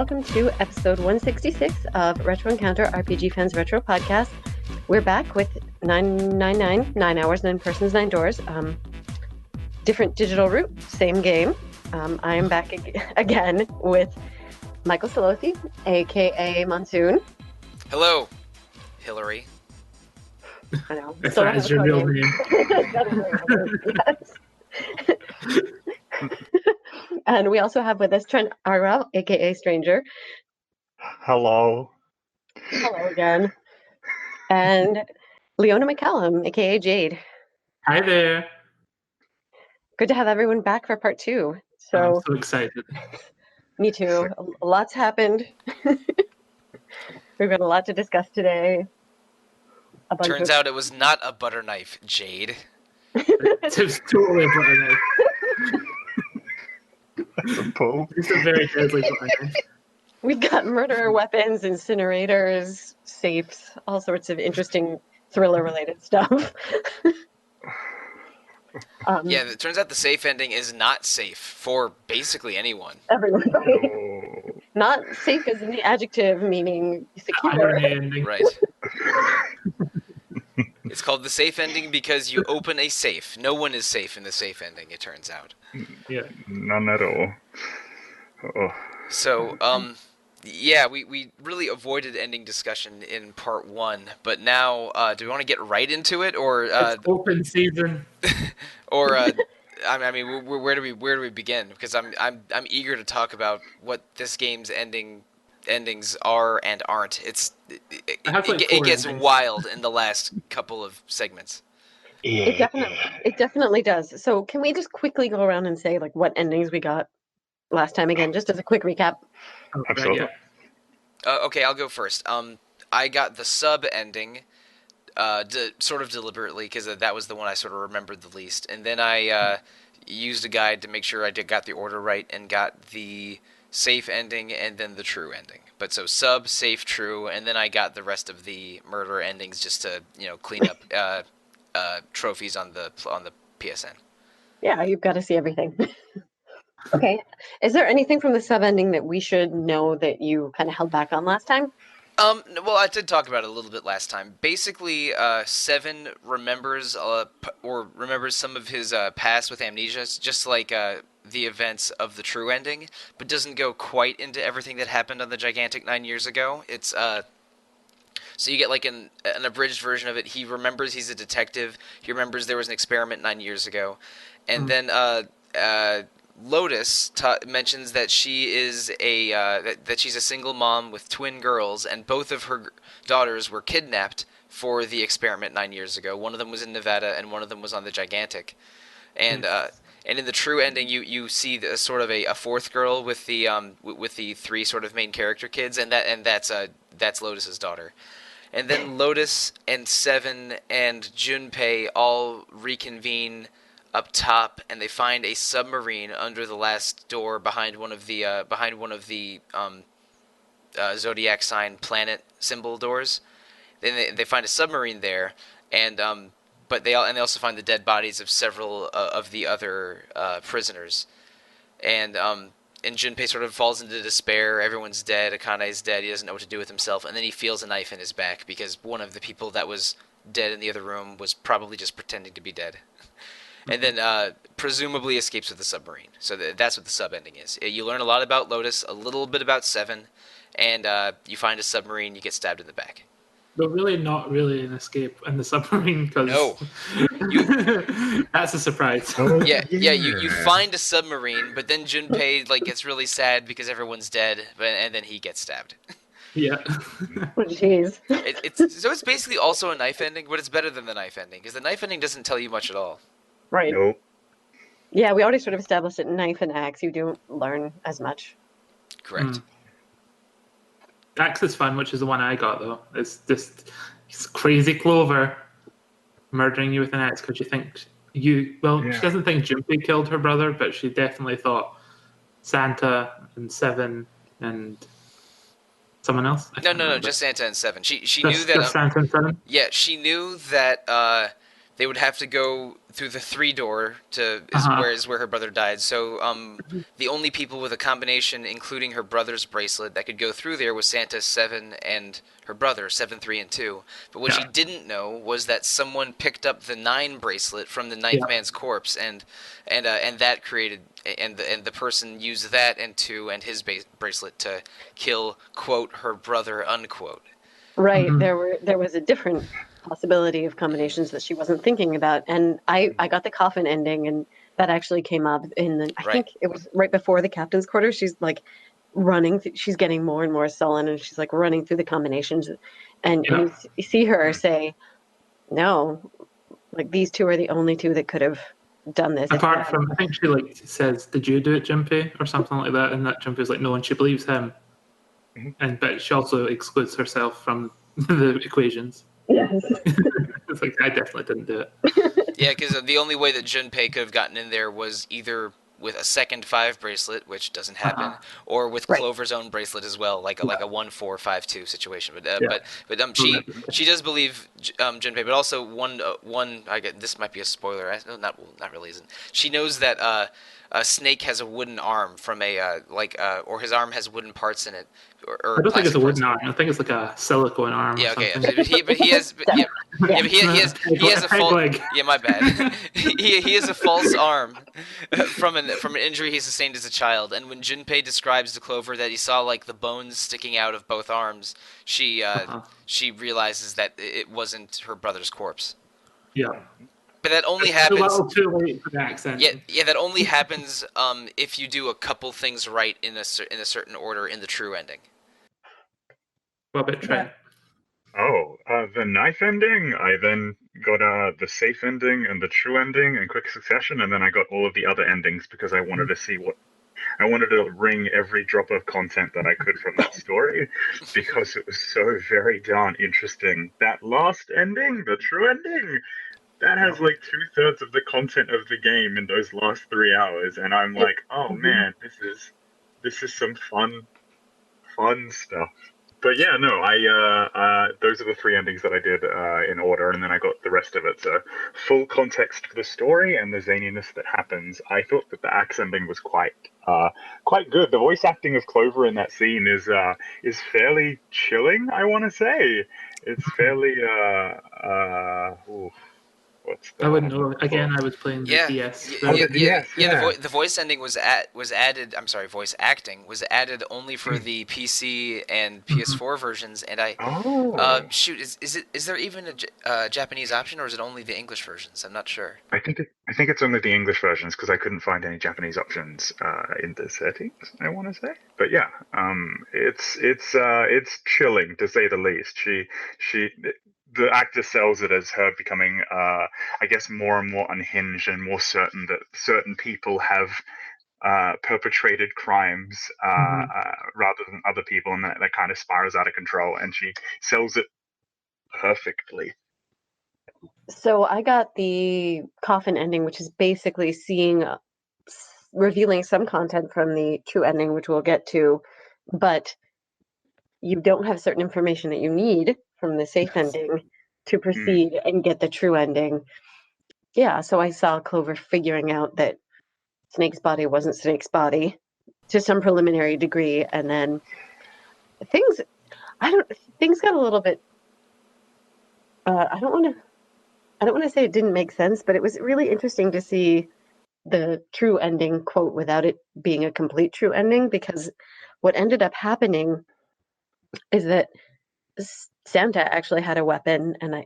welcome to episode 166 of Retro Encounter RPG Fans Retro Podcast. We're back with 999, 9 hours, 9 persons, 9 doors. Different digital route, same game. I am back again with Michael Sollosi, aka Monsoon. Hello, Hilary. I know. That is your real name. Yes. And we also have with us Trent Argirov, aka Stranger. Hello. Hello again. And Leona McCallum, aka Jade. Hi there. Good to have everyone back for part 2. I'm so excited. Me too. Lots happened. We've got a lot to discuss today. Turns out it was not a butter knife, Jade. It was totally a butter knife. It's a very deadly butter knife. We've got murder weapons, incinerators, safes, all sorts of interesting thriller-related stuff. Yeah, it turns out the safe ending is not safe for basically anyone. Everyone. Not safe is in the adjective, meaning secure. Right. It's called the safe ending because you open a safe. No one is safe in the safe ending, it turns out. Yeah. None at all. Oh. So, yeah, we really avoided ending discussion in part 1, but now, do we want to get right into it, or it's open season, or I mean, where do we begin? Because I'm eager to talk about what this game's endings are and aren't. It gets wild in the last couple of segments. Yeah. It definitely does. So can we just quickly go around and say like what endings we got last time again, just as a quick recap? Absolutely. Okay, I'll go first. I got the sub ending, sort of deliberately, because that was the one I sort of remembered the least. And then I used a guide to make sure I got the order right and got the safe ending and then the true ending. But so sub, safe, true, and then I got the rest of the murder endings just to clean up trophies on the PSN. Yeah, you've got to see everything. Okay. Is there anything from the sub ending that we should know that you kind of held back on last time? Well, I did talk about it a little bit last time. Basically, Seven remembers some of his past with amnesia, just like the events of the true ending, but doesn't go quite into everything that happened on the Gigantic 9 years ago. It's so you get like an abridged version of it. He remembers he's a detective. He remembers there was an experiment 9 years ago, and then Lotus mentions that she is that she's a single mom with twin girls, and both of her daughters were kidnapped for the experiment 9 years ago. One of them was in Nevada, and one of them was on the Gigantic. And in the true ending, you see sort of a fourth girl with the 3 sort of main character kids, and that's Lotus's daughter. And then Lotus and Seven and Junpei all reconvene up top, and they find a submarine under the last door behind one of the zodiac sign planet symbol doors. Then they find a submarine there, and but they also find the dead bodies of several of the other prisoners, and Junpei sort of falls into despair. Everyone's dead. Akane's dead. He doesn't know what to do with himself, and then he feels a knife in his back because one of the people that was dead in the other room was probably just pretending to be dead. And then presumably escapes with the submarine. So that's what the sub ending is. You learn a lot about Lotus, a little bit about Seven, and you find a submarine. You get stabbed in the back. But really, not really an escape in the submarine, because no, that's a surprise. Yeah. You find a submarine, but then Junpei gets really sad because everyone's dead, and then he gets stabbed. Yeah. Jeez. It's basically also a knife ending, but it's better than the knife ending because the knife ending doesn't tell you much at all. Right. Nope. Yeah, we already sort of established that knife and axe, you don't learn as much. Correct. Axe is fun, which is the one I got, though. It's just crazy Clover murdering you with an axe because you think she doesn't think Junpei killed her brother, but she definitely thought Santa and Seven and someone else. No, just Santa and Seven. She knew that Santa and Seven. Yeah, she knew that they would have to go through the 3-door where her brother died. So the only people with a combination, including her brother's bracelet, that could go through there was Santa 7 and her brother 7, 3, and 2. But what she didn't know was that someone picked up the 9 bracelet from the ninth man's corpse, and that created and the person used that and 2 and his bracelet to kill, quote, her brother, unquote. Right. There was a different possibility of combinations that she wasn't thinking about, and I got the coffin ending, and that actually came up in the I think it was right before the captain's quarters. She's like running, she's getting more and more sullen, and she's like running through the combinations, and you see her say, "No, like these 2 are the only 2 that could have done this." Apart from, I think she like says, "Did you do it, Junpei?" or something like that, and that Junpei's like, "No," and she believes him, but she also excludes herself from the equations. Yes. It's like, I definitely didn't do it. Yeah, because the only way that Junpei could have gotten in there was either with a second 5 bracelet, which doesn't happen, or with Clover's own bracelet as well, like a 1-4-5-2 situation. But she does believe Junpei, but also one I get this might be a spoiler. Not really isn't. She knows that Snake has a wooden arm from or his arm has wooden parts in it. Or I don't think it's a wooden arm. I think it's like a silicone arm. Yeah, okay. Something. But he has a false. Yeah, my bad. he has a false arm from an injury he sustained as a child. And when Junpei describes to Clover that he saw like the bones sticking out of both arms, she realizes that it wasn't her brother's corpse. Yeah. But that only happens. Too late for the accent. Yeah, that only happens if you do a couple things right in a certain order in the true ending. What about Trent? Oh, the knife ending. I then got the safe ending and the true ending in quick succession, and then I got all of the other endings because I wanted to see I wanted to wring every drop of content that I could from that story because it was so very darn interesting. That last ending, the true ending, that has like 2/3 of the content of the game in those last 3 hours, and I'm like, oh man, this is some fun stuff. But yeah, no, those are the 3 endings that I did in order, and then I got the rest of it. So full context for the story and the zaniness that happens. I thought that the axe ending was quite good. The voice acting of Clover in that scene is fairly chilling. I want to say it's fairly I wouldn't know. Again, I was playing the DS. The voice ending was added. I'm sorry, voice acting was added only for the PC and PS4 versions. And is there even a Japanese option, or is it only the English versions? I'm not sure. I think it's only the English versions because I couldn't find any Japanese options in the settings. I want to say, but yeah, it's chilling to say the least. The actor sells it as her becoming, I guess, more and more unhinged and more certain that certain people have perpetrated crimes rather than other people, and that kind of spirals out of control. And she sells it perfectly. So I got the coffin ending, which is basically revealing some content from the true ending, which we'll get to, but you don't have certain information that you need from the safe ending to proceed and get the true ending. Yeah, so I saw Clover figuring out that Snake's body wasn't Snake's body to some preliminary degree, and then things got a little bit I don't want to say it didn't make sense, but it was really interesting to see the true ending, quote, without it being a complete true ending, because what ended up happening is that Santa actually had a weapon, and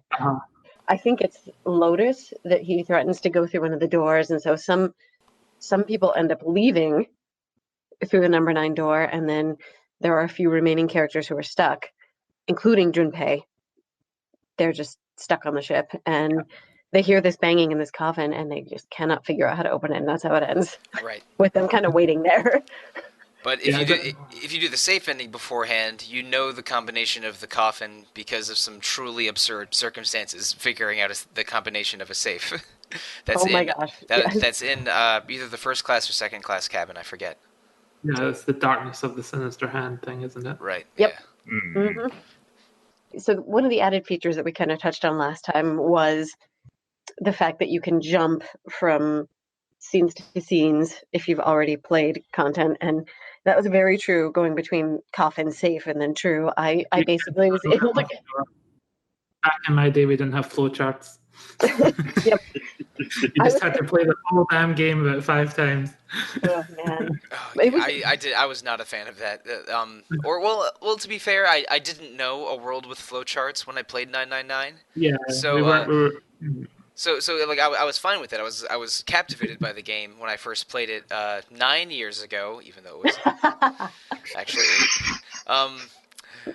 I think it's Lotus that he threatens to go through one of the doors, and so some people end up leaving through the number 9 door, and then there are a few remaining characters who are stuck, including Junpei. They're just stuck on the ship, and they hear this banging in this coffin, and they just cannot figure out how to open it, and that's how it ends. Right. With them kind of waiting there. But if you do the safe ending beforehand, you know the combination of the coffin because of some truly absurd circumstances, figuring out the combination of a safe. That's in either the first class or second class cabin, I forget. Yeah, it's the darkness of the sinister hand thing, isn't it? Right. Yep. Yeah. Mm-hmm. So one of the added features that we kind of touched on last time was the fact that you can jump from scenes to scenes if you've already played content, and that was very true going between coffin, safe, and then true. I basically was able to get... Back in my day, we didn't have flowcharts. Yep. You just had to play the whole damn game about 5 times. Oh man. I was not a fan of that. Well, to be fair, I didn't know a world with flowcharts when I played 999. Yeah. So we were... So like I was fine with it. I was captivated by the game when I first played it 9 years ago, even though it was actually 8.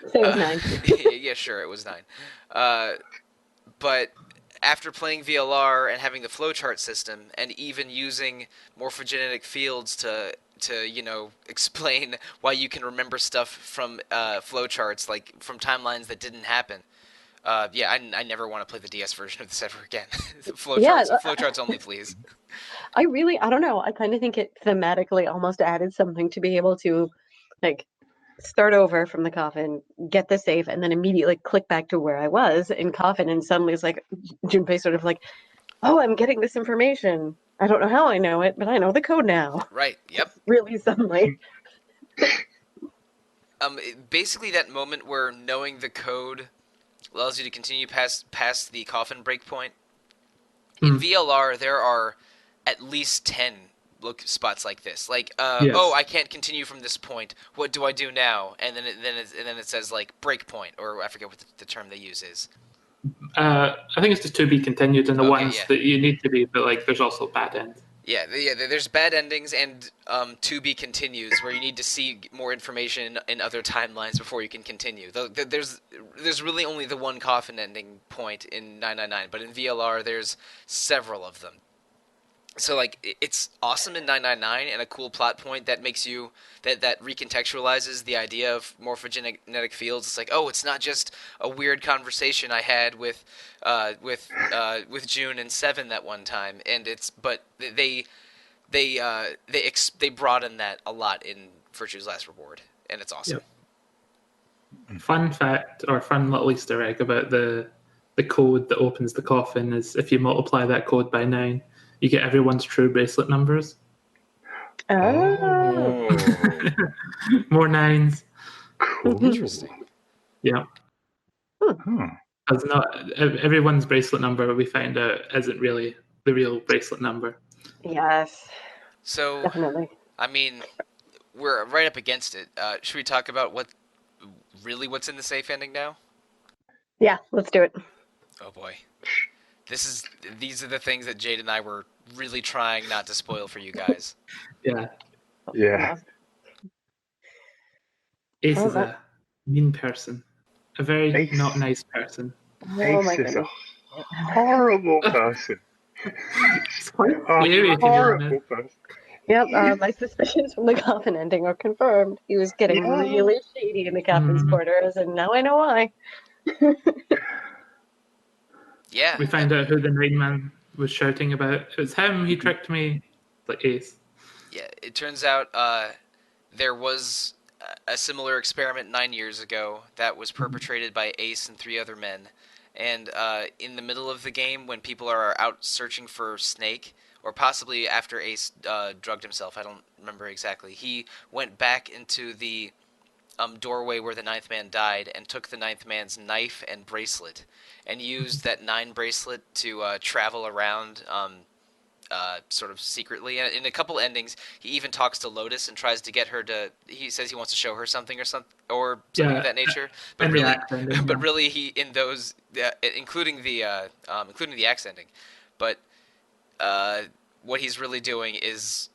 Say it was 9. Yeah, sure, it was 9. But after playing VLR and having the flowchart system, and even using morphogenetic fields to explain why you can remember stuff from flowcharts, like from timelines that didn't happen. I never want to play the DS version of this ever again. Flowcharts only, please. I don't know. I kind of think it thematically almost added something to be able to, like, start over from the coffin, get the safe, and then immediately click back to where I was in coffin, and suddenly it's like Junpei sort of like, oh, I'm getting this information. I don't know how I know it, but I know the code now. Right. Yep. Really suddenly. Basically, that moment where knowing the code allows you to continue past the coffin breakpoint. In VLR, there are at least 10 spots like this. Like, yes. Oh, I can't continue from this point. What do I do now? And then it says like breakpoint, or I forget what the term they use is. I think it's just to be continued in the ones that you need to be, but like there's also bad ends. Yeah, there's bad endings and to be continues where you need to see more information in other timelines before you can continue. There's really only the one coffin ending point in 999, but in VLR there's several of them. So like it's awesome in 999 and a cool plot point that makes you that recontextualizes the idea of morphogenetic fields. It's like, oh, it's not just a weird conversation I had with June and Seven that one time, and but they broaden that a lot in Virtue's Last Reward, and it's awesome. Yep. Fun fact or fun little Easter egg about the code that opens the coffin is if you multiply that code by 9. You get everyone's true bracelet numbers. Oh. More 9s. Cool. Interesting. Yeah. Because not everyone's bracelet number we find out isn't really the real bracelet number. Yes. So definitely. I mean, we're right up against it. Should we talk about what's in the safe ending now? Yeah, let's do it. Oh boy. These are the things that Jade and I were really trying not to spoil for you guys. Yeah. Ace is a mean person. A very not nice person. Ace is a horrible person. It's quite weird, horrible person. Yep, my suspicions from the coffin ending are confirmed. He was getting really shady in the captain's quarters, and now I know why. Yeah. We find out who the 9-man was shouting about. It was him, he tricked me. It's like Ace. Yeah, it turns out there was a similar experiment 9 years ago that was perpetrated by Ace and 3 other men. And in the middle of the game, when people are out searching for Snake, or possibly after Ace drugged himself, I don't remember exactly, he went back into the doorway where the 9th man died and took the 9th man's knife and bracelet and used that 9 bracelet to travel around sort of secretly. And in a couple endings, he even talks to Lotus and tries to get her to. He says he wants to show her something or something of that nature. But really, he in those, including the axe ending. But what he's really doing is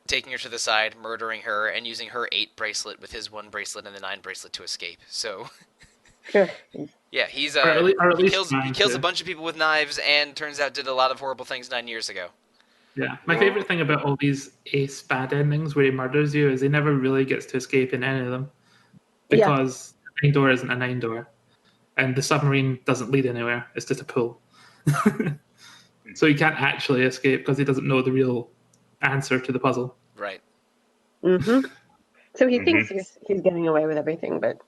taking her to the side, murdering her, and using her 8 bracelet with his 1 bracelet and the 9 bracelet to escape. So, yeah, he's he kills a bunch of people with knives, and turns out did a lot of horrible things 9 years ago. Yeah, my favorite thing about all these Ace bad endings where he murders you is he never really gets to escape in any of them, because the 9 door isn't a 9 door, and the submarine doesn't lead anywhere. It's just a pool, so he can't actually escape because he doesn't know the real answer to the puzzle. Right. So he thinks he's getting away with everything, but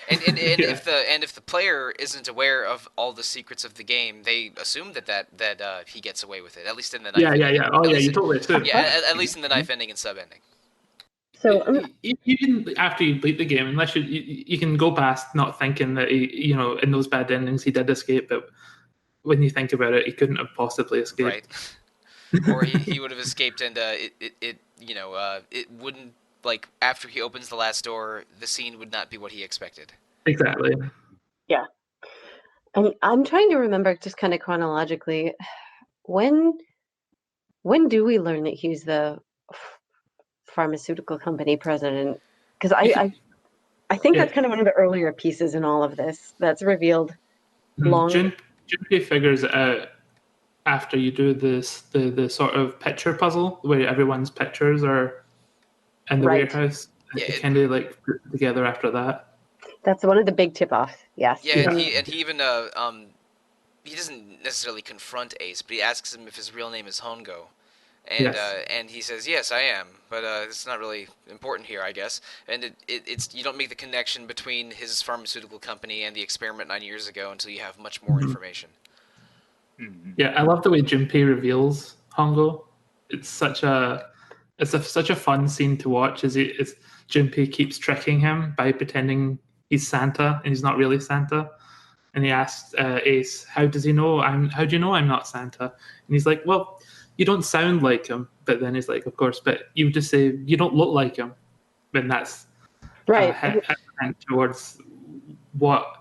And Yeah. if the player isn't aware of all the secrets of the game, they assume that he gets away with it. At least in the knife Yeah, ending. Oh, At yeah, least you totally assume. yeah, at least in the knife ending and sub ending. So Even after you beat the game, unless you can go past not thinking that in those bad endings he did escape, but when you think about it, he couldn't have possibly escaped. Right. Or he would have escaped, and it wouldn't, like, after he opens the last door, the scene would not be what he expected. Exactly. yeah, and I'm trying to remember just kind of chronologically when do we learn that he's the pharmaceutical company president? Because I think Yeah. that's kind of one of the earlier pieces in all of this that's revealed long. Junpei figures it out after you do the sort of picture puzzle where everyone's pictures are in the Right. warehouse. Yeah, It kind of like put together after that. That's one of the big tip-offs. Yes. Yeah, Yeah. and he even he doesn't necessarily confront Ace, but he asks him if his real name is Hongo. And Yes. and he says, yes, I am, but it's not really important here, I guess. And it's you don't make the connection between his pharmaceutical company and the experiment 9 years ago until you have much more information. Yeah, I love the way Junpei reveals Hongo. It's such a such a fun scene to watch. As Junpei keeps tricking him by pretending he's Santa and he's not really Santa. And he asks Ace, "How does he know How do you know I'm not Santa?" And he's like, "Well, you don't sound like him." But then he's like, "Of course, but you just say you don't look like him." And that's Right. a hint towards what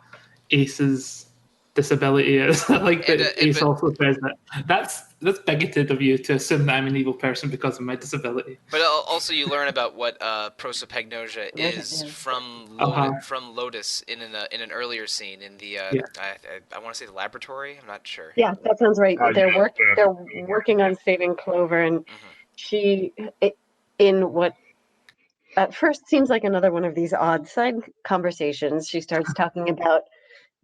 Ace's disability is. Like that Ace also says that that's bigoted of you to assume that I'm an evil person because of my disability. But also you learn about what prosopagnosia is from Lotus in an earlier scene in the I want to say the laboratory. I'm not sure. Yeah, that sounds right. They're yeah. working on saving Clover, and she in what at first seems like another one of these odd side conversations. She starts talking about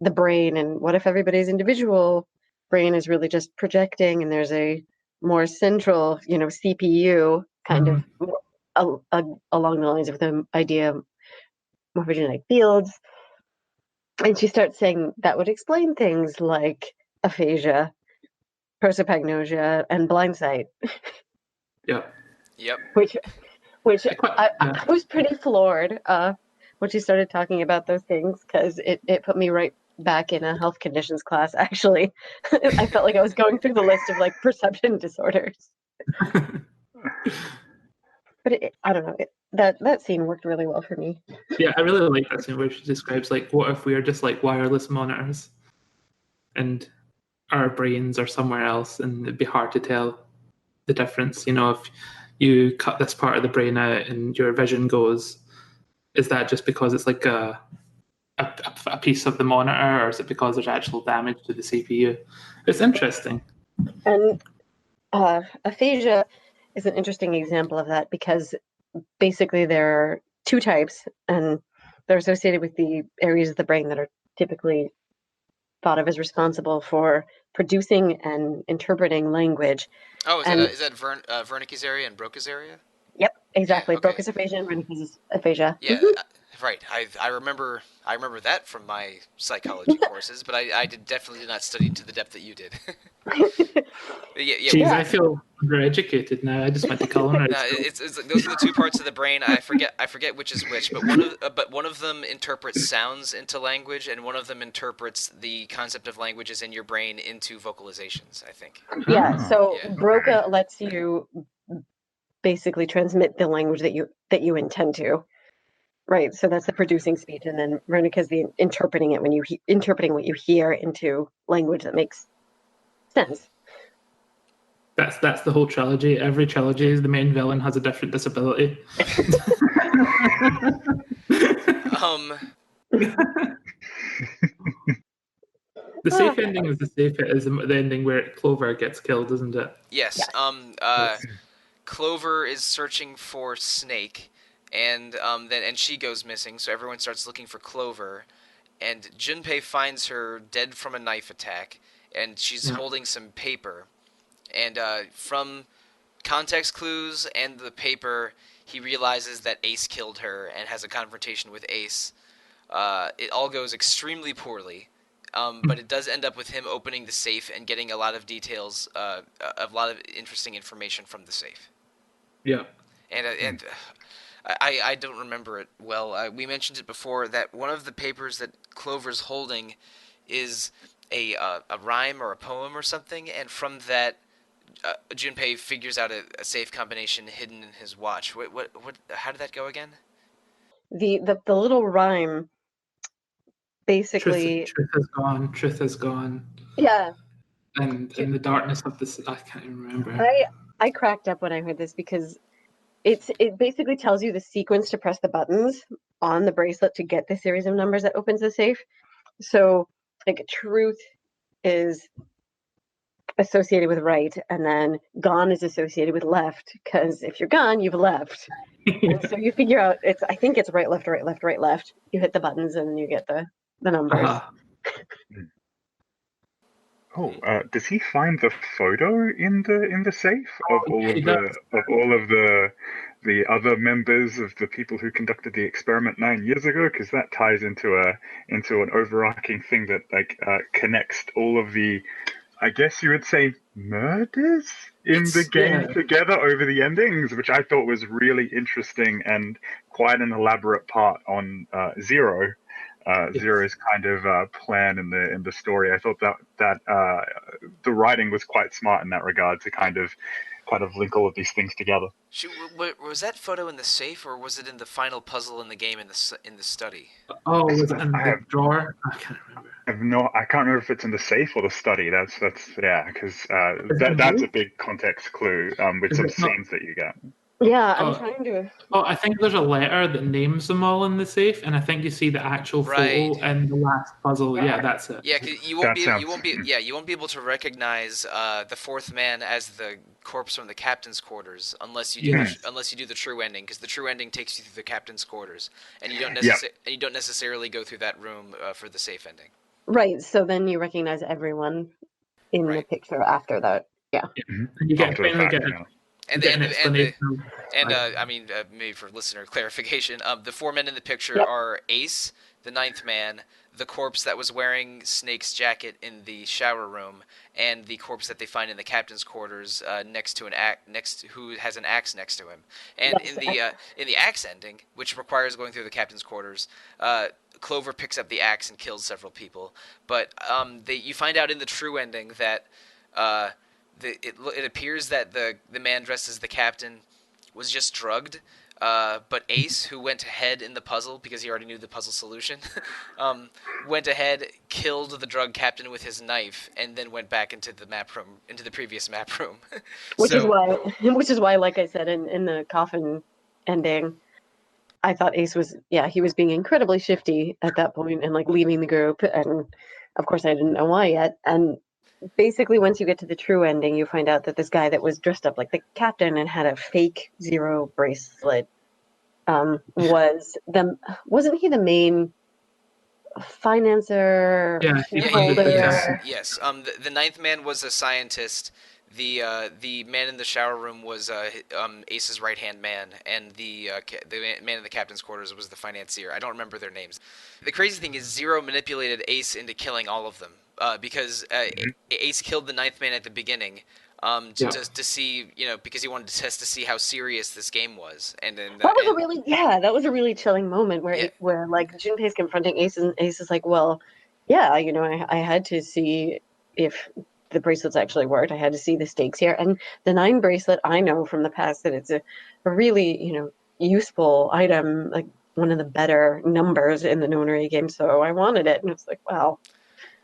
the brain and what if everybody's individual brain is really just projecting, and there's a more central, CPU kind of along the lines of the idea of morphogenetic fields. And she starts saying that would explain things like aphasia, prosopagnosia, and blind sight. Yeah. Yep. Which I was pretty floored when she started talking about those things, because it put me right back in a health conditions class, actually. I felt like I was going through the list of like perception disorders. But I don't know, that scene worked really well for me. Yeah, I really like that scene where she describes, like, what if we are just like wireless monitors and our brains are somewhere else, and it'd be hard to tell the difference. If you cut this part of the brain out and your vision goes, is that just because it's like a piece of the monitor, or is it because there's actual damage to the CPU? It's interesting. And aphasia is an interesting example of that, because basically there are two types, and they're associated with the areas of the brain that are typically thought of as responsible for producing and interpreting language. Oh, is that Wernicke's area and Broca's area? Yep, exactly. Yeah, okay. Broca's aphasia and Wernicke's aphasia. Yeah, right. I remember that from my psychology courses, but I definitely did not study to the depth that you did. Jeez, I feel undereducated now. I just went to culinary school. It's those are the two parts of the brain. I forget which is which, but one of them interprets sounds into language, and one of them interprets the concept of languages in your brain into vocalizations, I think. Yeah. So Broca lets you basically transmit the language that you intend to. Right, so that's the producing speech, and then Wernicke's the interpreting it, when you interpreting what you hear into language that makes sense. That's the whole trilogy. Every trilogy, the main villain has a different disability. The safe ending is the ending where Clover gets killed, isn't it? Yes. Clover is searching for Snake, and she goes missing, so everyone starts looking for Clover, and Junpei finds her dead from a knife attack, and she's holding some paper, and from context clues and the paper, he realizes that Ace killed her and has a confrontation with Ace. it all goes extremely poorly. But it does end up with him opening the safe and getting a lot of details, a lot of interesting information from the safe. Yeah. And I don't remember it well. We mentioned it before that one of the papers that Clover's holding is a rhyme or a poem or something, and from that, Junpei figures out a safe combination hidden in his watch. What? How did that go again? The little rhyme basically. Truth has gone. Truth has gone. Yeah. And in the darkness of this, I can't even remember. I cracked up when I heard this because it basically tells you the sequence to press the buttons on the bracelet to get the series of numbers that opens the safe. So, like, truth is associated with right, and then gone is associated with left, because if you're gone, you've left. And so you figure out I think it's right, left, right, left, right, left. You hit the buttons and you get the numbers. Oh, does he find the photo in the safe of all of the other members of the people who conducted the experiment 9 years ago? Because that ties into an overarching thing that connects all of the, I guess you would say, murders in the game together over the endings, which I thought was really interesting and quite an elaborate part on Zero. Zero's kind of plan in the story. I thought that the writing was quite smart in that regard to kind of link all of these things together. Was that photo in the safe, or was it in the final puzzle in the game in the study? Oh, was it in the drawer? I can't remember. I can't remember if it's in the safe or the study. That's because that's a big context clue with some scenes that you get. Yeah, I'm trying to. Oh, I think there's a letter that names them all in the safe, and I think you see the actual photo in the last puzzle. Yeah, that's it. Yeah, 'cause you won't be able to recognize the fourth man as the corpse from the captain's quarters unless you do the true ending, because the true ending takes you through the captain's quarters, and you don't necessarily go through that room for the safe ending. Right. So then you recognize everyone in the picture after that. Yeah. You finally get maybe for listener clarification, the four men in the picture are Ace, the ninth man, the corpse that was wearing Snake's jacket in the shower room, and the corpse that they find in the captain's quarters next to who has an axe next to him. And in the axe ending, which requires going through the captain's quarters, Clover picks up the axe and kills several people. But you find out in the true ending that it appears that the man dressed as the captain was just drugged, but Ace, who went ahead in the puzzle because he already knew the puzzle solution, went ahead, killed the drug captain with his knife, and then went back into the previous map room. Which is why, like I said, in the coffin ending, I thought Ace was being incredibly shifty at that point and like leaving the group, and of course I didn't know why yet. And basically, once you get to the true ending, you find out that this guy that was dressed up like the captain and had a fake Zero bracelet wasn't he the main financer? Yes. The ninth man was a scientist. The man in the shower room was Ace's right hand man, and the man in the captain's quarters was the financier. I don't remember their names. The crazy thing is Zero manipulated Ace into killing all of them. Because Ace killed the ninth man at the beginning, to see, because he wanted to test to see how serious this game was, and then that was a really chilling moment where like Junpei's confronting Ace, and Ace is like, well, yeah, I had to see if the bracelets actually worked. I had to see the stakes here, and the 9 bracelet, I know from the past that it's a really useful item, like one of the better numbers in the Nonary game, so I wanted it, and it's like, wow.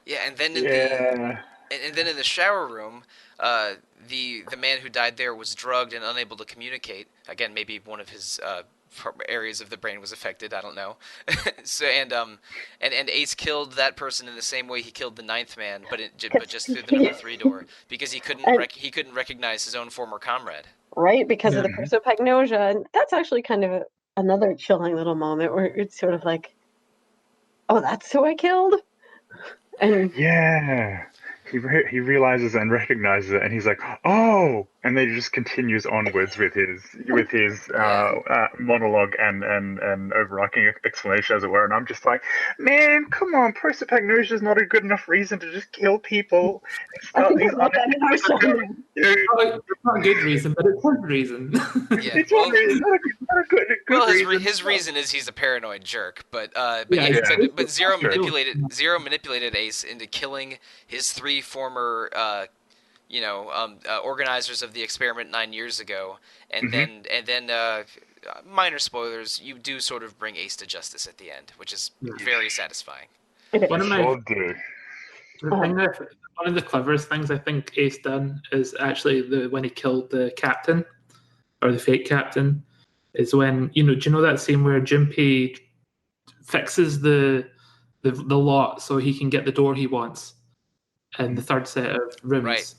Yeah, and then in the shower room, the man who died there was drugged and unable to communicate. Again, maybe one of his areas of the brain was affected. I don't know. So and Ace killed that person in the same way he killed the ninth man, but just through the number 3 door, because he couldn't recognize his own former comrade. Right, because of the prosopagnosia, and that's actually kind of another chilling little moment where it's sort of like, oh, that's who I killed. And he realizes and recognizes it, and he's like, "Oh!" And then he just continues onwards with his monologue and overarching explanation, as it were. And I'm just like, "Man, come on! Prosopagnosia is not a good enough reason to just kill people." I think I wrote that in our summary. It's not a good reason, but it's one reason. Yeah, It's not a good well, reason. his reason is he's a paranoid jerk, but Yeah, Zero Sure. manipulated Ace into killing his three former organizers of the experiment 9 years ago, and then minor spoilers, you do sort of bring Ace to justice at the end, which is very satisfying. One of my do. one of the cleverest things I think Ace done is actually when he killed the captain, or the fake captain, is when, do you know that scene where Junpei fixes the lock so he can get the door he wants in the third set of rooms. Right.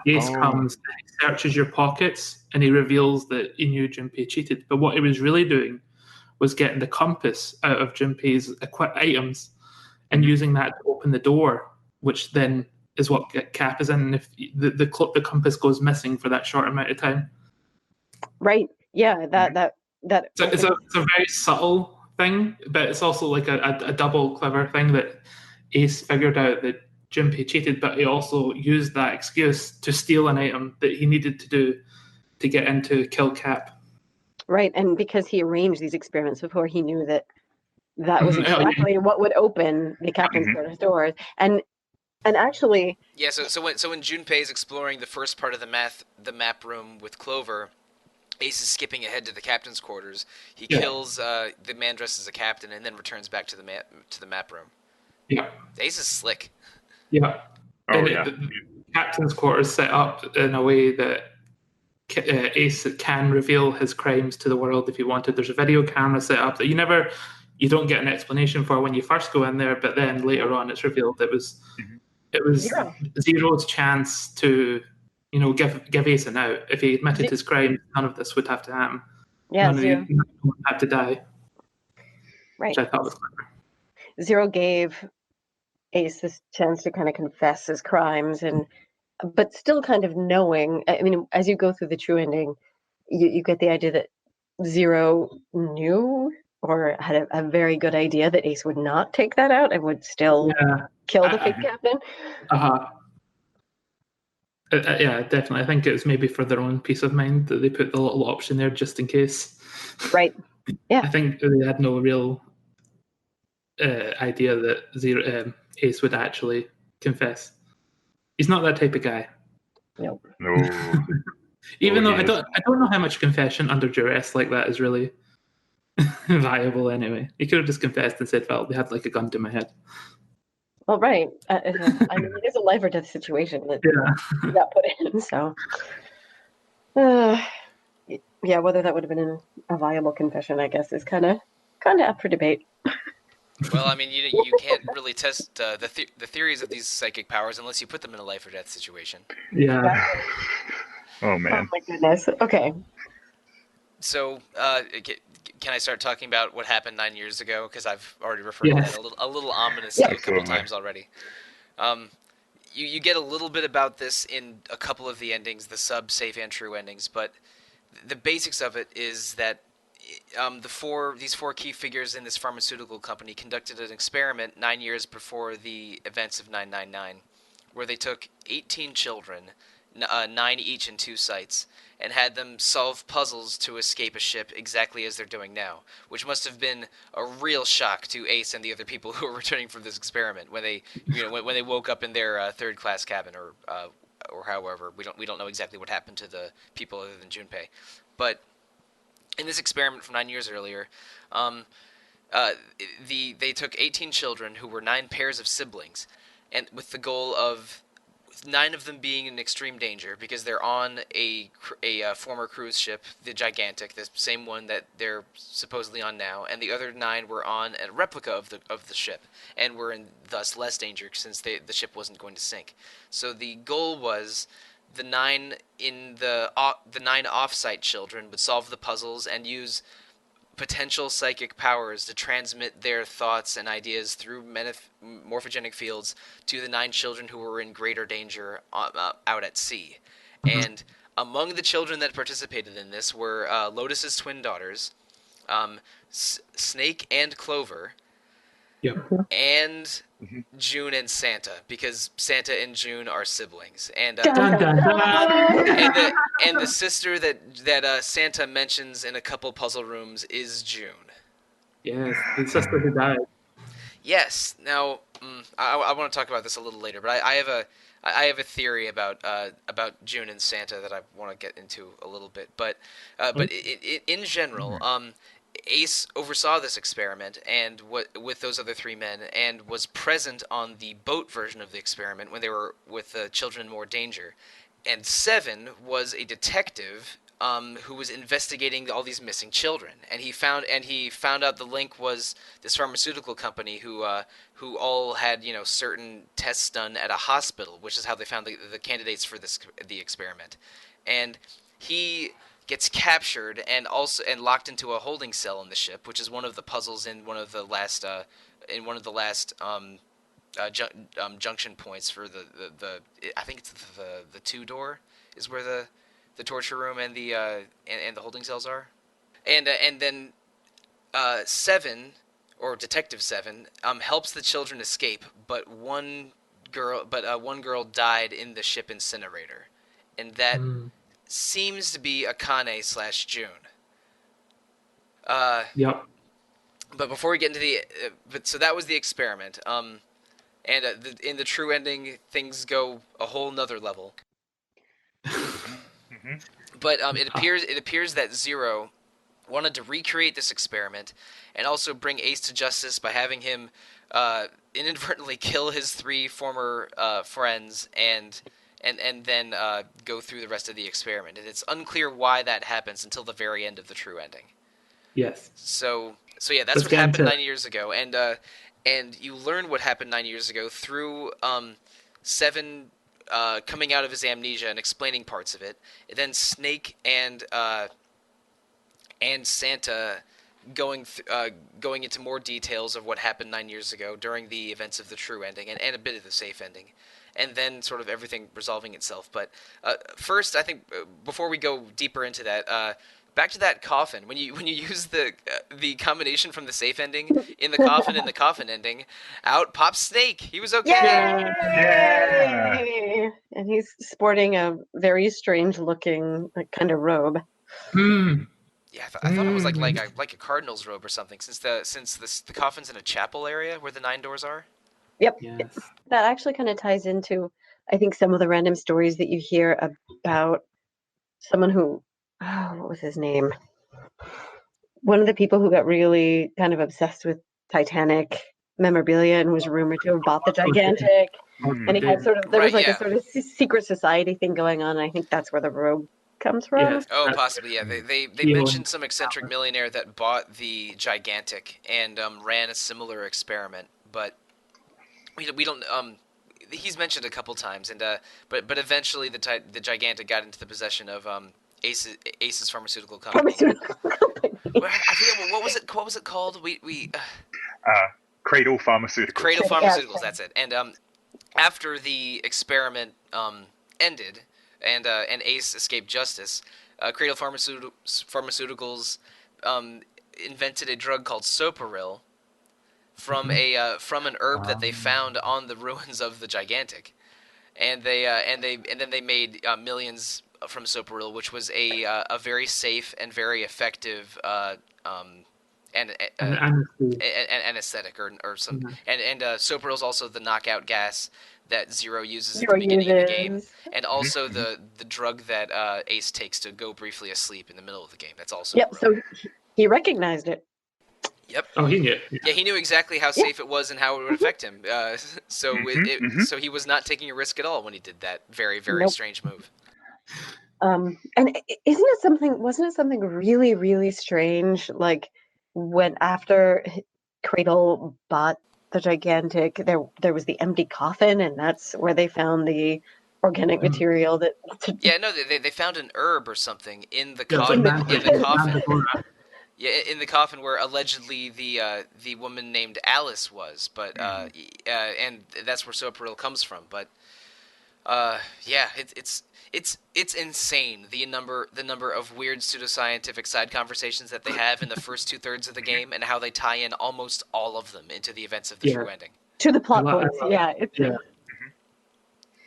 Ace comes and he searches your pockets and he reveals that he knew Junpei cheated. But what he was really doing was getting the compass out of Junpei's items and using that to open the door, which then is what Cap is in. And if the compass goes missing for that short amount of time. Right. Yeah. That. So it's a very subtle thing, but it's also like a double clever thing that Ace figured out that Junpei cheated, but he also used that excuse to steal an item that he needed to do to get in to kill Cap. Right, and because he arranged these experiments before, he knew that was exactly what would open the captain's quarters doors. And actually, yeah. So when Junpei is exploring the first part of the map room with Clover, Ace is skipping ahead to the captain's quarters. He kills the man dressed as a captain, and then returns back to the map room. Yeah, Ace is slick. Yeah. The captain's quarters set up in a way that Ace can reveal his crimes to the world if he wanted. There's a video camera set up that you don't get an explanation for when you first go in there, but then later on it's revealed it was Zero's chance to give Ace an out. If he admitted his crime, none of this would have to happen. Yeah, Zero would have to die. Right. Which I thought was clever. Zero gave Ace this chance to kind of confess his crimes, but still kind of knowing. I mean, as you go through the true ending, you get the idea that Zero knew or had a very good idea that Ace would not take that out and would still kill the fake captain. Yeah, definitely. I think it was maybe for their own peace of mind that they put the little option there just in case. Right. Yeah. I think they had no real idea that Ace would actually confess. He's not that type of guy. No. Even though I don't know how much confession under duress like that is really viable anyway. He could have just confessed and said, well, they had like a gun to my head. Well, right. I mean, it is a life or death situation that got put in. So, whether that would have been a viable confession, I guess, is kind of up for debate. Well, I mean, you can't really test the theories of these psychic powers unless you put them in a life or death situation. Yeah. Oh man. Oh my goodness. Okay. So, can I start talking about what happened 9 years ago? Because I've already referred to that a little ominously a couple times already. You get a little bit about this in a couple of the endings, the sub, safe, and true endings, but the basics of it is that these four key figures in this pharmaceutical company conducted an experiment 9 years before the events of 999, where they took 18 children, 9 each in 2 sites, and had them solve puzzles to escape a ship exactly as they're doing now, which must have been a real shock to Ace and the other people who were returning from this experiment when they, when they woke up in their third-class cabin or however. We don't know exactly what happened to the people other than Junpei, but in this experiment from 9 years earlier, they took 18 children who were 9 pairs of siblings, and with the goal of 9 of them being in extreme danger because they're on a former cruise ship, the Gigantic, the same one that they're supposedly on now, and the other 9 were on a replica of the ship and were in thus less danger since the ship wasn't going to sink. So the goal was the 9 off-site children would solve the puzzles and use potential psychic powers to transmit their thoughts and ideas through morphogenic fields to the 9 children who were in greater danger out at sea. And among the children that participated in this were Lotus's twin daughters, Snake and Clover, and June and Santa, because Santa and June are siblings. And and the sister that Santa mentions in a couple puzzle rooms is June. Yes, the sister who died. Yes. Now, I want to talk about this a little later, but I have a theory about June and Santa that I want to get into a little bit. But in general, Ace oversaw this experiment and with those other 3 men, and was present on the boat version of the experiment when they were with the children in more danger. And 7 was a detective who was investigating all these missing children, and he found out the link was this pharmaceutical company who all had certain tests done at a hospital, which is how they found the candidates for the experiment. And he gets captured and locked into a holding cell in the ship, which is one of the puzzles in one of the last junction points for the I think it's the 2 door is where the torture room and the holding cells are. And then 7, or Detective 7, helps the children escape, but one girl died in the ship incinerator, and that seems to be Akane/June. Yep. But before we get into so that was the experiment. And in the true ending, things go a whole nother level. But it appears that Zero wanted to recreate this experiment and also bring Ace to justice by having him inadvertently kill his 3 former friends and then go through the rest of the experiment. And it's unclear why that happens until the very end of the true ending. Yes. So yeah, that's what happened 9 years ago, and you learn what happened 9 years ago through 7 coming out of his amnesia and explaining parts of it. And then Snake and Santa going into more details of what happened 9 years ago during the events of the true ending and a bit of the safe ending. And then sort of everything resolving itself. But first, I think before we go deeper into that, back to that coffin. When you use the combination from the safe ending in the coffin and the coffin ending, out pops Snake. He was okay. Yay! And he's sporting a very strange looking kind of robe. Yeah, I thought it was like a cardinal's robe or something. Since the coffin's in a chapel area where the 9 doors are. Yep. Yes. That actually kind of ties into, I think, some of the random stories that you hear about someone who, what was his name? One of the people who got really kind of obsessed with Titanic memorabilia and was rumored to have bought the gigantic. And he had there was a sort of secret society thing going on. And I think that's where the robe comes from. Yes. Oh, possibly, yeah. They mentioned some eccentric millionaire that bought the gigantic and ran a similar experiment, but we don't. He's mentioned a couple times, and but eventually the gigantic got into the possession of Ace's pharmaceutical company. I forget what was it called? Cradle Pharmaceuticals. Cradle Pharmaceuticals. That's it. And after the experiment ended, and Ace escaped justice, Cradle Pharmaceuticals invented a drug called Soparil from an herb that they found on the ruins of the gigantic, and then they made millions from Soparil, which was a very safe and very effective anesthetic or some. And Soparil is also the knockout gas that Zero uses at the beginning of the game, and also the drug that Ace takes to go briefly asleep in the middle of the game. That's also so he recognized it. Yep. Oh, he knew. Yeah, he knew exactly how safe it was and how it would affect him. So he was not taking a risk at all when he did that very, very strange move. And wasn't it something really, really strange? Like when after Cradle bought the gigantic, there was the empty coffin, and that's where they found the organic material Yeah, no, they found an herb or something in the coffin. Yeah, in the coffin where allegedly the woman named Alice was, but and that's where Sopril comes from. But yeah, it's insane the number of weird pseudoscientific side conversations that they have in the first 2/3 of the game, and how they tie in almost all of them into the events of the true ending. To the plot points,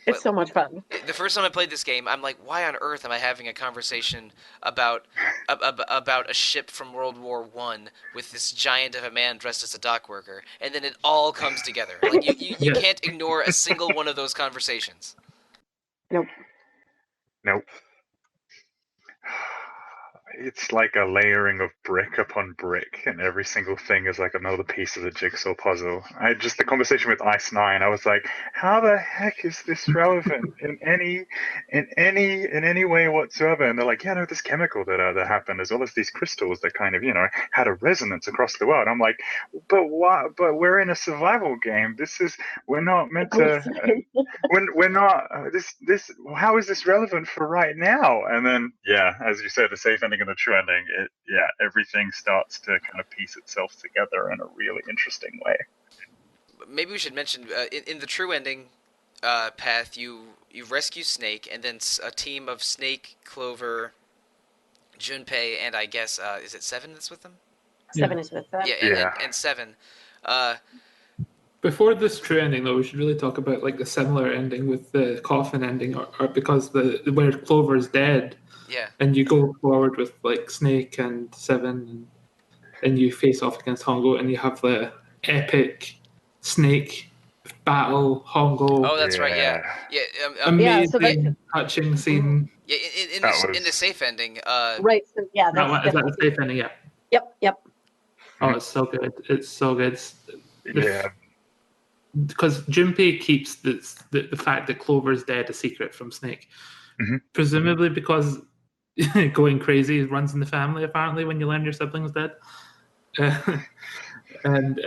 it's so much fun. The first time I played this game, I'm like, why on earth am I having a conversation about a ship from World War I with this giant of a man dressed as a dock worker? And then it all comes together. Like you can't ignore a single one of those conversations. Nope. It's like a layering of brick upon brick, and every single thing is like another piece of the jigsaw puzzle. The conversation with Ice Nine, I was like, how the heck is this relevant in any way whatsoever? And they're like, yeah, no, this chemical that happened, as well as these crystals that kind of, had a resonance across the world. I'm like, but what? But we're in a survival game. We're not meant to. We're not. This. How is this relevant for right now? And then, as you said, the safe ending and the true ending. Everything starts to kind of piece itself together in a really interesting way. Maybe we should mention in the true ending path, you rescue Snake, and then a team of Snake, Clover, Junpei, and I guess is it Seven that's with them? Seven is with them. And Seven. Before this true ending, though, we should really talk about like the similar ending with the coffin ending, or because where Clover's dead. Yeah. And you go forward with like Snake and Seven, and you face off against Hongo, and you have the epic Snake battle. Hongo. Oh, that's right. Yeah. Amazing, touching scene. Yeah, in the safe ending. Right. So, yeah. Is that the safe ending? Yeah. Yep. Oh, it's so good. It's so good. Yeah. Because Junpei keeps the fact that Clover's dead a secret from Snake, presumably because going crazy runs in the family. Apparently, when you learn your sibling's dead, and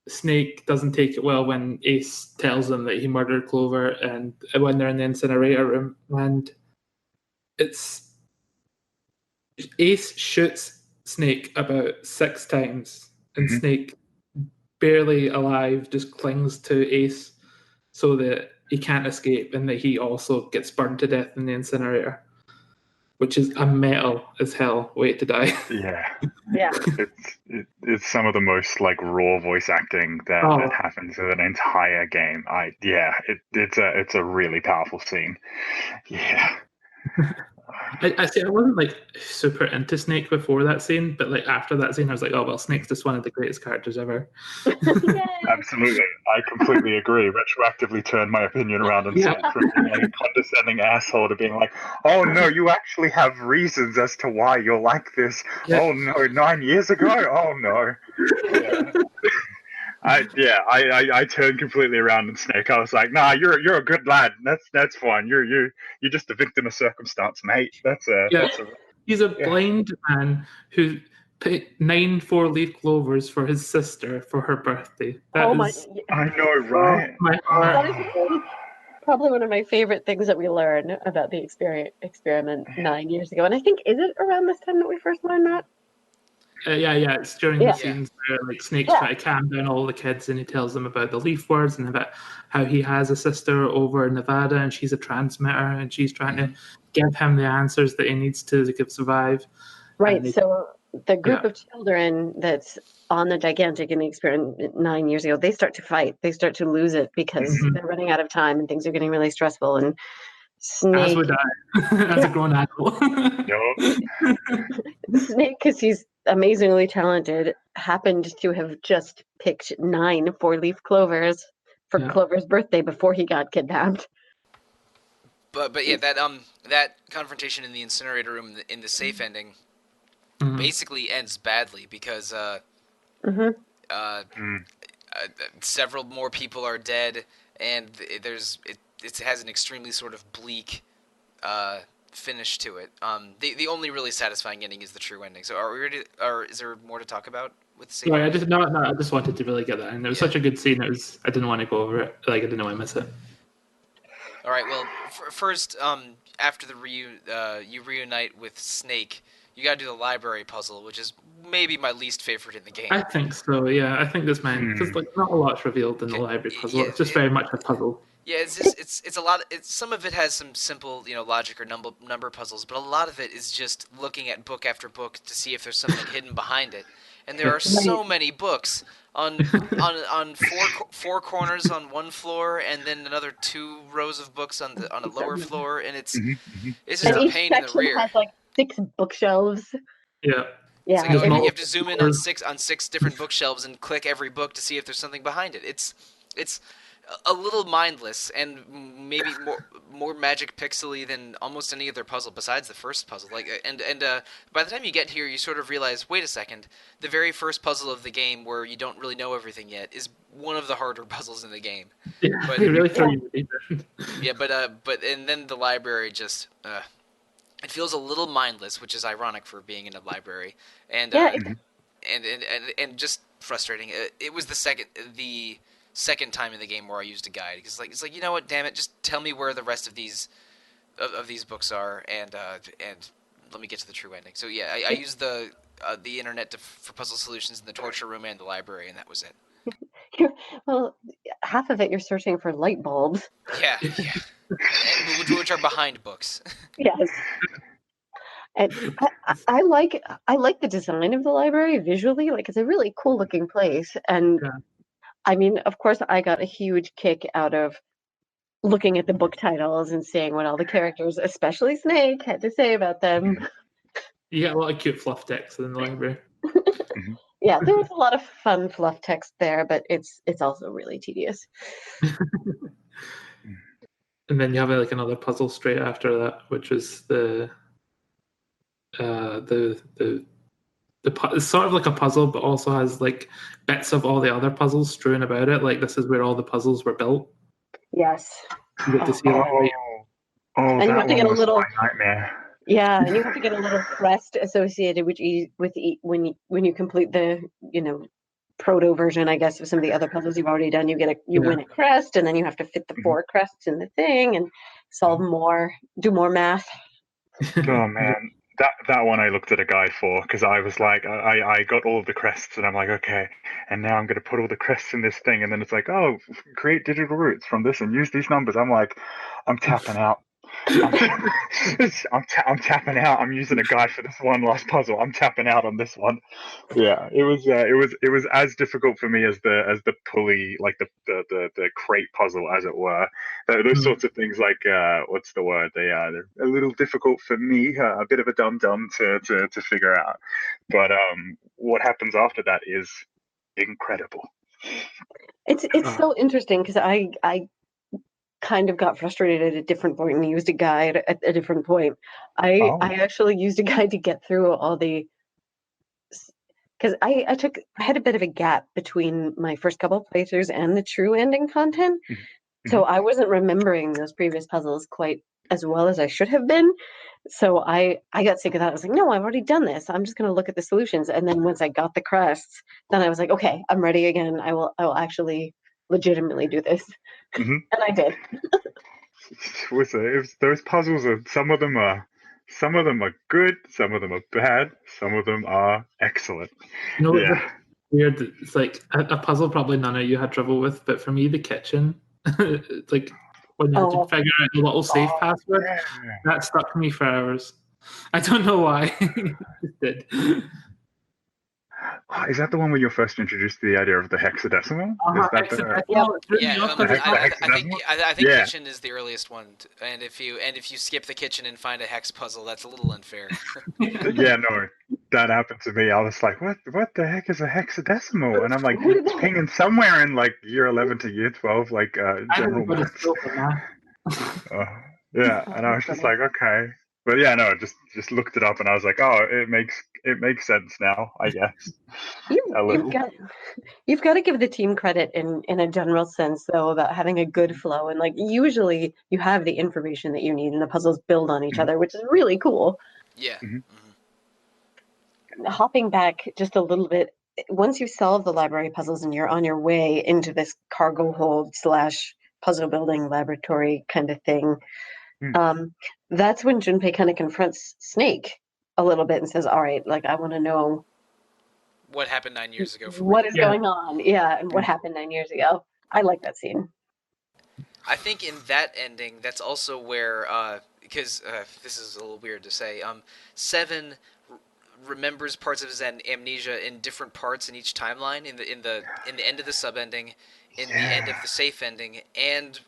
Snake doesn't take it well when Ace tells him that he murdered Clover, and when they're in the incinerator room, and Ace shoots Snake about 6 times, and Snake, barely alive, just clings to Ace so that he can't escape, and that he also gets burned to death in the incinerator, which is a metal as hell way to die. Yeah. It's some of the most like raw voice acting that happens in an entire game. It's a really powerful scene. Yeah. I wasn't like super into Snake before that scene, but like after that scene, I was like, oh well, Snake's just one of the greatest characters ever. Absolutely, I completely agree. Retroactively turned my opinion around and from being like a condescending asshole to being like, oh no, you actually have reasons as to why you're like this. Yeah. Oh no, 9 years ago. Oh no. Yeah. I turned completely around in Snake. I was like, nah, you're a good lad. That's fine. You're just a victim of circumstance, mate. He's a blind man who picked 9 4-leaf clovers for his sister for her birthday. I know, right? My heart. That is probably one of my favorite things that we learn about the experiment 9 years ago. And I think, is it around this time that we first learned that? It's during the scenes where like Snake's trying to calm down all the kids, and he tells them about the leaf words and about how he has a sister over in Nevada and she's a transmitter and she's trying to give him the answers that he needs to survive. Right. So the group of children that's on the gigantic in the experiment 9 years ago, they start to fight. They start to lose it because they're running out of time and things are getting really stressful. And Snake, as would I, as a grown adult. Snake, because he's amazingly talented, happened to have just picked 9 4-leaf clovers for Clover's birthday before he got kidnapped. But that confrontation in the incinerator room in the safe ending basically ends badly because several more people are dead, and it has an extremely sort of bleak finish to it. The only really satisfying ending is the true ending. So are we ready? Or is there more to talk about with the scene? I just wanted to really get that, and it was such a good scene. I didn't want to go over it. Like I didn't want to miss it. All right. Well, first, after the you reunite with Snake, you got to do the library puzzle, which is maybe my least favorite in the game. I think so. Yeah, I think this man because like not a lot's revealed in the library puzzle. Yeah, it's just very much a puzzle. Yeah, it's a lot. Some of it has some simple, logic or number puzzles, but a lot of it is just looking at book after book to see if there's something hidden behind it. And there are so many books on four corners on one floor, and then another 2 rows of books on a lower floor, and it's just a pain in the rear. Each section has like 6 bookshelves. Yeah. Yeah, it's like, you have to zoom in on six different bookshelves and click every book to see if there's something behind it. It's a little mindless and maybe more magic pixely than almost any other puzzle besides the first puzzle. And by the time you get here, you sort of realize, wait a second, the very first puzzle of the game where you don't really know everything yet is one of the harder puzzles in the game. Yeah, but they really throw you in. Yeah, but and then the library just it feels a little mindless, which is ironic for being in a library, and and just frustrating. It was the second time in the game where I used a guide because it's like, you know what, damn it, just tell me where the rest of these books are and let me get to the true ending. So yeah, I used the internet for puzzle solutions in the torture room and the library, and that was it. Well, half of it you're searching for light bulbs. Yeah. which are behind books. Yes. And I like the design of the library visually. Like, it's a really cool looking place, and I mean, of course, I got a huge kick out of looking at the book titles and seeing what all the characters, especially Snake, had to say about them. You get a lot of cute fluff text in the library. Yeah, there was a lot of fun fluff text there, but it's also really tedious. And then you have like another puzzle straight after that, which is it's sort of like a puzzle, but also has like bits of all the other puzzles strewn about it. Like, this is where all the puzzles were built. Yes. You get to see and you have to get a little nightmare. Yeah, and you have to get a little crest associated when you complete the proto version, I guess, of some of the other puzzles you've already done. You win a crest, and then you have to fit the 4 crests in the thing and do more math. Oh man, that one I looked at a guide for because I was like, I got all of the crests and I'm like, okay, and now I'm going to put all the crests in this thing, and then it's like, oh, create digital roots from this and use these numbers. I'm like, I'm tapping out. I'm tapping out. I'm using a guide for this one last puzzle. I'm tapping out on this one. Yeah, it was as difficult for me as the pulley, like the crate puzzle, as it were. Those sorts of things, like what's the word? They're a little difficult for me, a bit of a dum to figure out. But what happens after that is incredible. It's so interesting because I kind of got frustrated at a different point and used a guide at a different point. I actually used a guide to get through all the, because I had a bit of a gap between my first couple playthroughs and the true ending content. So I wasn't remembering those previous puzzles quite as well as I should have been. So I got sick of that. I was like, no, I've already done this. I'm just going to look at the solutions. And then once I got the crests, then I was like, okay, I'm ready again. I will actually legitimately do this. And I did. Those puzzles some of them are good, some of them are bad, some of them are excellent. Weird. It's like a puzzle probably none of you had trouble with, but for me, the kitchen, it's like when you had to figure out the little safe password, that stuck me for hours. I don't know why. It did. Is that the one where you're first introduced to the idea of the hexadecimal? I think kitchen is the earliest one, and if you skip the kitchen and find a hex puzzle, that's a little unfair. Yeah, no, that happened to me. I was like, what the heck is a hexadecimal? And I'm like, it's pinging somewhere in like year 11 to year 12, like general maths. Yeah, and I was just like, okay. But yeah, no, just looked it up and I was like, oh, it makes sense now, I guess. You've got to give the team credit in a general sense, though, about having a good flow. And like, usually you have the information that you need and the puzzles build on each other, which is really cool. Yeah. Hopping back just a little bit, once you solve the library puzzles and you're on your way into this cargo hold / puzzle building laboratory kind of thing, that's when Junpei kind of confronts Snake a little bit and says, all right, like, I want to know What happened 9 years ago for what real? is going on. Yeah, and what happened 9 years ago. I like that scene. I think in that ending, that's also where, because this is a little weird to say, Seven remembers parts of his amnesia in different parts in each timeline, in the end of the sub ending, in the end of the safe ending, and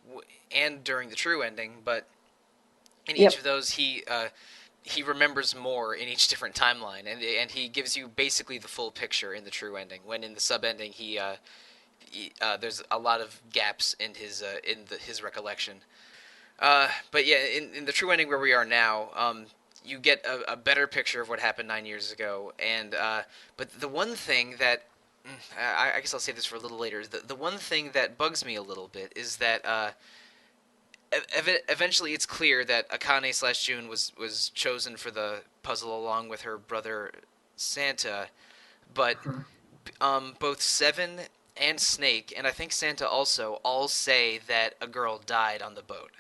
during the true ending. But in each of those, he remembers more in each different timeline, and he gives you basically the full picture in the true ending. When in the sub ending, there's a lot of gaps in his recollection. But yeah, in the true ending where we are now, you get a better picture of what happened 9 years ago. And but the one thing that I guess I'll save this for a little later. The one thing that bugs me a little bit is that eventually it's clear that Akane/June was chosen for the puzzle along with her brother Santa, but both Seven and Snake, and I think Santa also, all say that a girl died on the boat.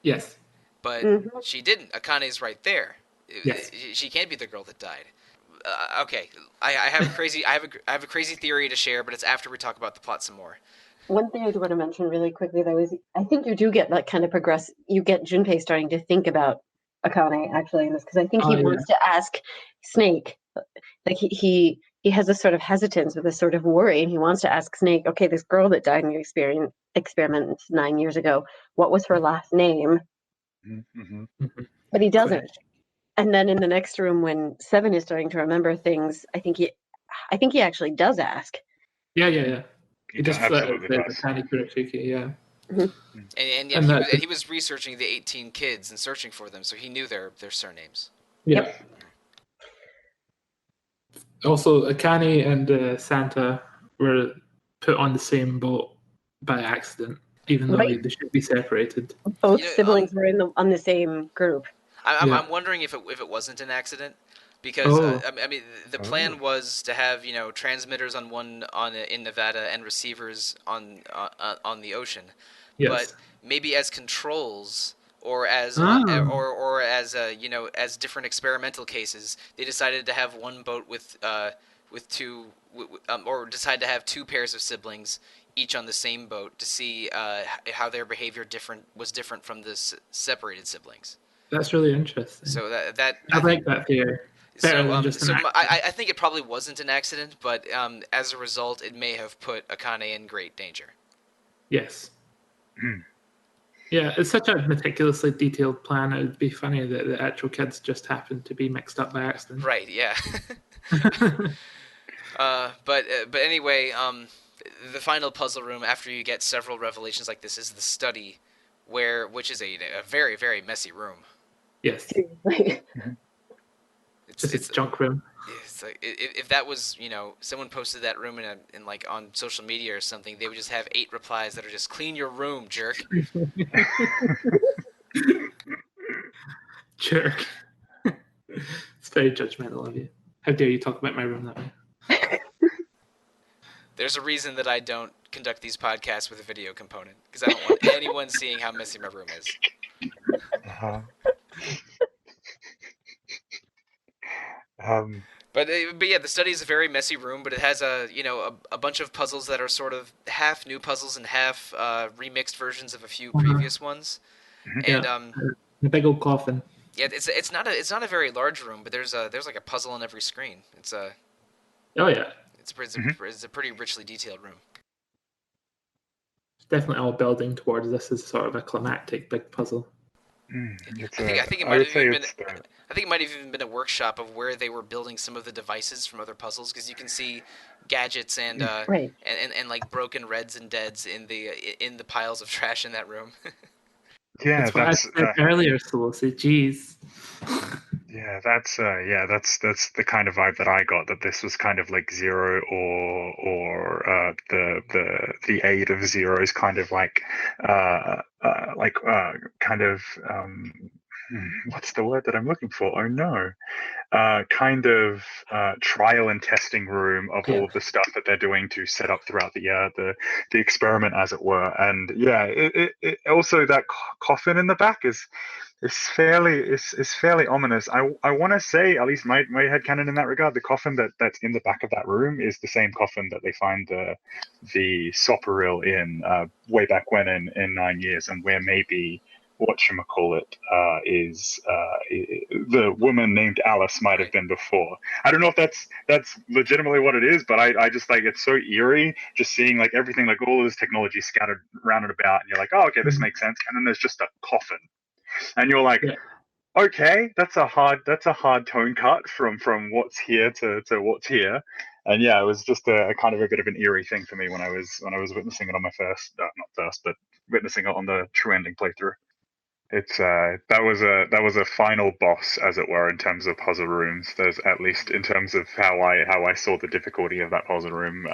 Yes. But she didn't. Akane's right there. Yes. She can't be the girl that died. Okay, I have a crazy theory to share, but it's after we talk about the plot some more. One thing I do want to mention really quickly, though, is I think you do get that kind of you get Junpei starting to think about Akane, actually, in this, because I think he wants to ask Snake, like he has a sort of hesitance with a sort of worry, and he wants to ask Snake, okay, this girl that died in your experiment 9 years ago, what was her last name? Mm-hmm. But he doesn't. And then in the next room, when Seven is starting to remember things, I think he actually does ask. Yeah. He just absolutely does. Yeah. Mm-hmm. And he was researching the 18 kids and searching for them, so he knew their surnames. Yeah. Yep. Also, Akane and Santa were put on the same boat by accident, even though they should be separated. Both siblings were on the same group. I'm wondering if it wasn't an accident, because I mean the plan was to have transmitters in Nevada and receivers on the ocean, but maybe as controls or as as different experimental cases, they decided to have one boat with two or decide to have two pairs of siblings each on the same boat to see how their behavior was different from the separated siblings. That's really interesting. So I like that theory. I think it probably wasn't an accident, but as a result, it may have put Akane in great danger. Yes. Yeah, it's such a meticulously detailed plan. It would be funny that the actual kids just happened to be mixed up by accident. Right. Yeah. But anyway, the final puzzle room after you get several revelations like this is the study, which is a very, very messy room. Yes. It's a junk room. It's like, if that was, someone posted that room in like on social media or something, they would just have 8 replies that are just clean your room, jerk. Jerk. It's very judgmental of you. How dare you talk about my room that way? There's a reason that I don't conduct these podcasts with a video component, because I don't want anyone seeing how messy my room is. But yeah, the study is a very messy room, but it has a bunch of puzzles that are sort of half new puzzles and half remixed versions of a few previous ones. And the big old coffin. Yeah, it's not a very large room, but there's like a puzzle on every screen. It's a pretty richly detailed room. It's definitely all building towards this as sort of a climactic big puzzle. I think it might have even been a workshop of where they were building some of the devices from other puzzles, because you can see gadgets and like broken reds and deads in the piles of trash in that room. Yeah, that's what I said earlier, Sollosi. Jeez. Yeah, that's the kind of vibe that I got, that this was kind of like Zero or the aid of Zero is kind of like kind of what's the word that I'm looking for? Oh no. Kind of trial and testing room of all of the stuff that they're doing to set up throughout the experiment, as it were. And yeah, it also, that coffin in the back is it's fairly ominous. I want to say, at least my headcanon in that regard, the coffin that's in the back of that room is the same coffin that they find the Sopperil in way back when in 9 Years, and where maybe whatchamacallit is the woman named Alice might have been before. I don't know if that's legitimately what it is, but I just like, it's so eerie just seeing like everything, like all of this technology scattered around and about, and you're like, oh, okay, this makes sense, and then there's just a coffin. And you're like, okay, that's a hard tone cut from what's here to what's here. And yeah, it was just a kind of a bit of an eerie thing for me when I was witnessing it on my but witnessing it on the true ending playthrough. It's that was a final boss, as it were, in terms of puzzle rooms. There's, at least in terms of how I saw the difficulty of that puzzle room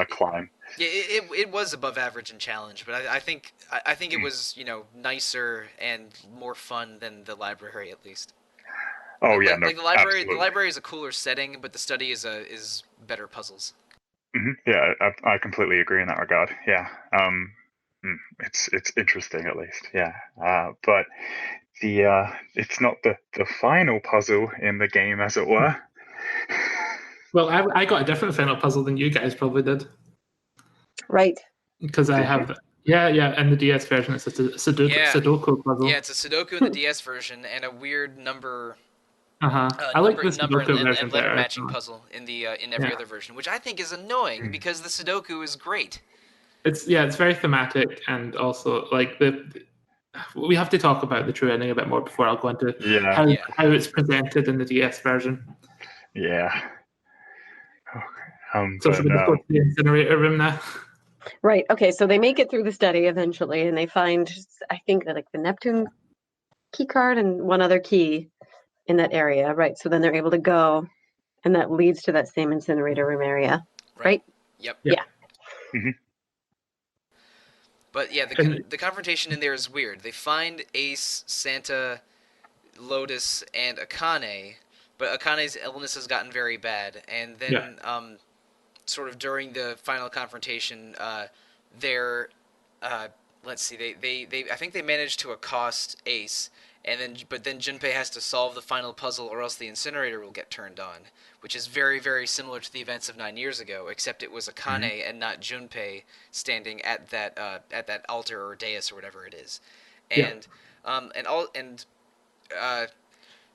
climb. Yeah, it was above average in challenge, but I think it was, nicer and more fun than the library, at least. Oh like, yeah, like the library. absolutely. The library is a cooler setting, but the study is better puzzles. Mm-hmm. Yeah, I completely agree in that regard. Yeah, it's interesting, at least. Yeah, but it's not the final puzzle in the game, as it were. Well, I got a different final puzzle than you guys probably did. Right. Because I have, in the DS version, it's a Sudoku puzzle. Yeah, it's a Sudoku in the DS version, and a weird number. I like the Sudoku version and letter better, matching puzzle in every other version, which I think is annoying because the Sudoku is great. It's very thematic, and also like we have to talk about the true ending a bit more before I'll go into how it's presented in the DS version. Yeah. So should we just go to the incinerator room now? Right. Okay. So they make it through the study eventually, and they find, I think, that like the Neptune key card and one other key in that area. Right. So then they're able to go, and that leads to that same incinerator room area. Right. Yep. Yeah. Mm-hmm. But yeah, the confrontation in there is weird. They find Ace, Santa, Lotus, and Akane, but Akane's illness has gotten very bad, and then sort of during the final confrontation, let's see, they I think they managed to accost Ace, but then Junpei has to solve the final puzzle, or else the incinerator will get turned on, which is very, very similar to the events of 9 years ago, except it was Akane and not Junpei standing at that altar or dais or whatever it is, and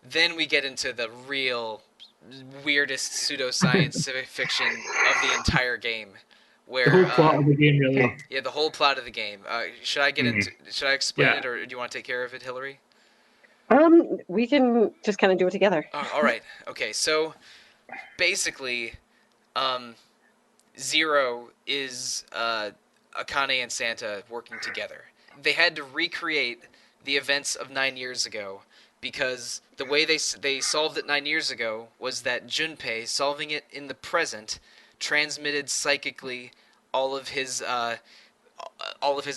then we get into the real weirdest pseudoscience fiction of the entire game, where the whole plot of the game, really. Yeah, the whole plot of the game. Should I get into? Should I explain it, or do you want to take care of it, Hilary? We can just kind of do it together. Oh, all right. Okay. So basically, Zero is Akane and Santa working together. They had to recreate the events of 9 years ago, because the way they solved it 9 years ago was that Junpei, solving it in the present, transmitted psychically all of his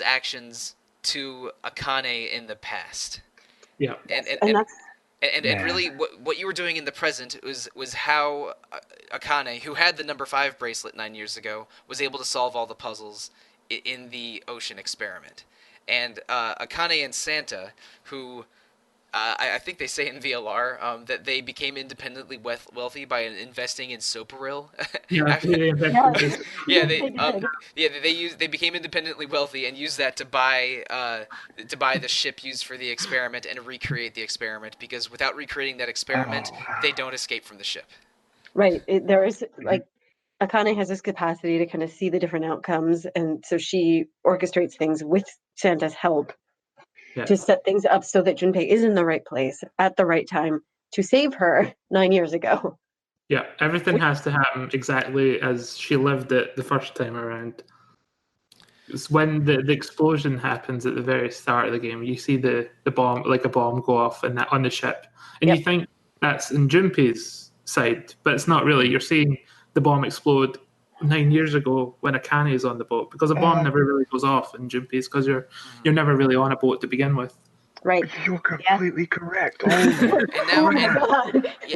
actions to Akane in the past. Yeah. And really, what you were doing in the present was how Akane, who had the number 5 bracelet 9 years ago, was able to solve all the puzzles in the ocean experiment. And Akane and Santa, who I think they say in VLR that they became independently wealthy by investing in Sopperil. They became independently wealthy and used that to buy the ship used for the experiment and recreate the experiment, because without recreating that experiment, they don't escape from the ship. Right. There is like Akane has this capacity to kind of see the different outcomes, and so she orchestrates things with Santa's help to set things up so that Junpei is in the right place at the right time to save her 9 years ago. Yeah, everything has to happen exactly as she lived it the first time around. It's when the explosion happens at the very start of the game. You see the bomb, like a bomb, go off on the ship, and you think that's in Junpei's side, but it's not really. You're seeing the bomb explode 9 years ago when Akane is on the boat, because a bomb never really goes off in Junpei's, because you're never really on a boat to begin with. Right. You're completely correct. Oh and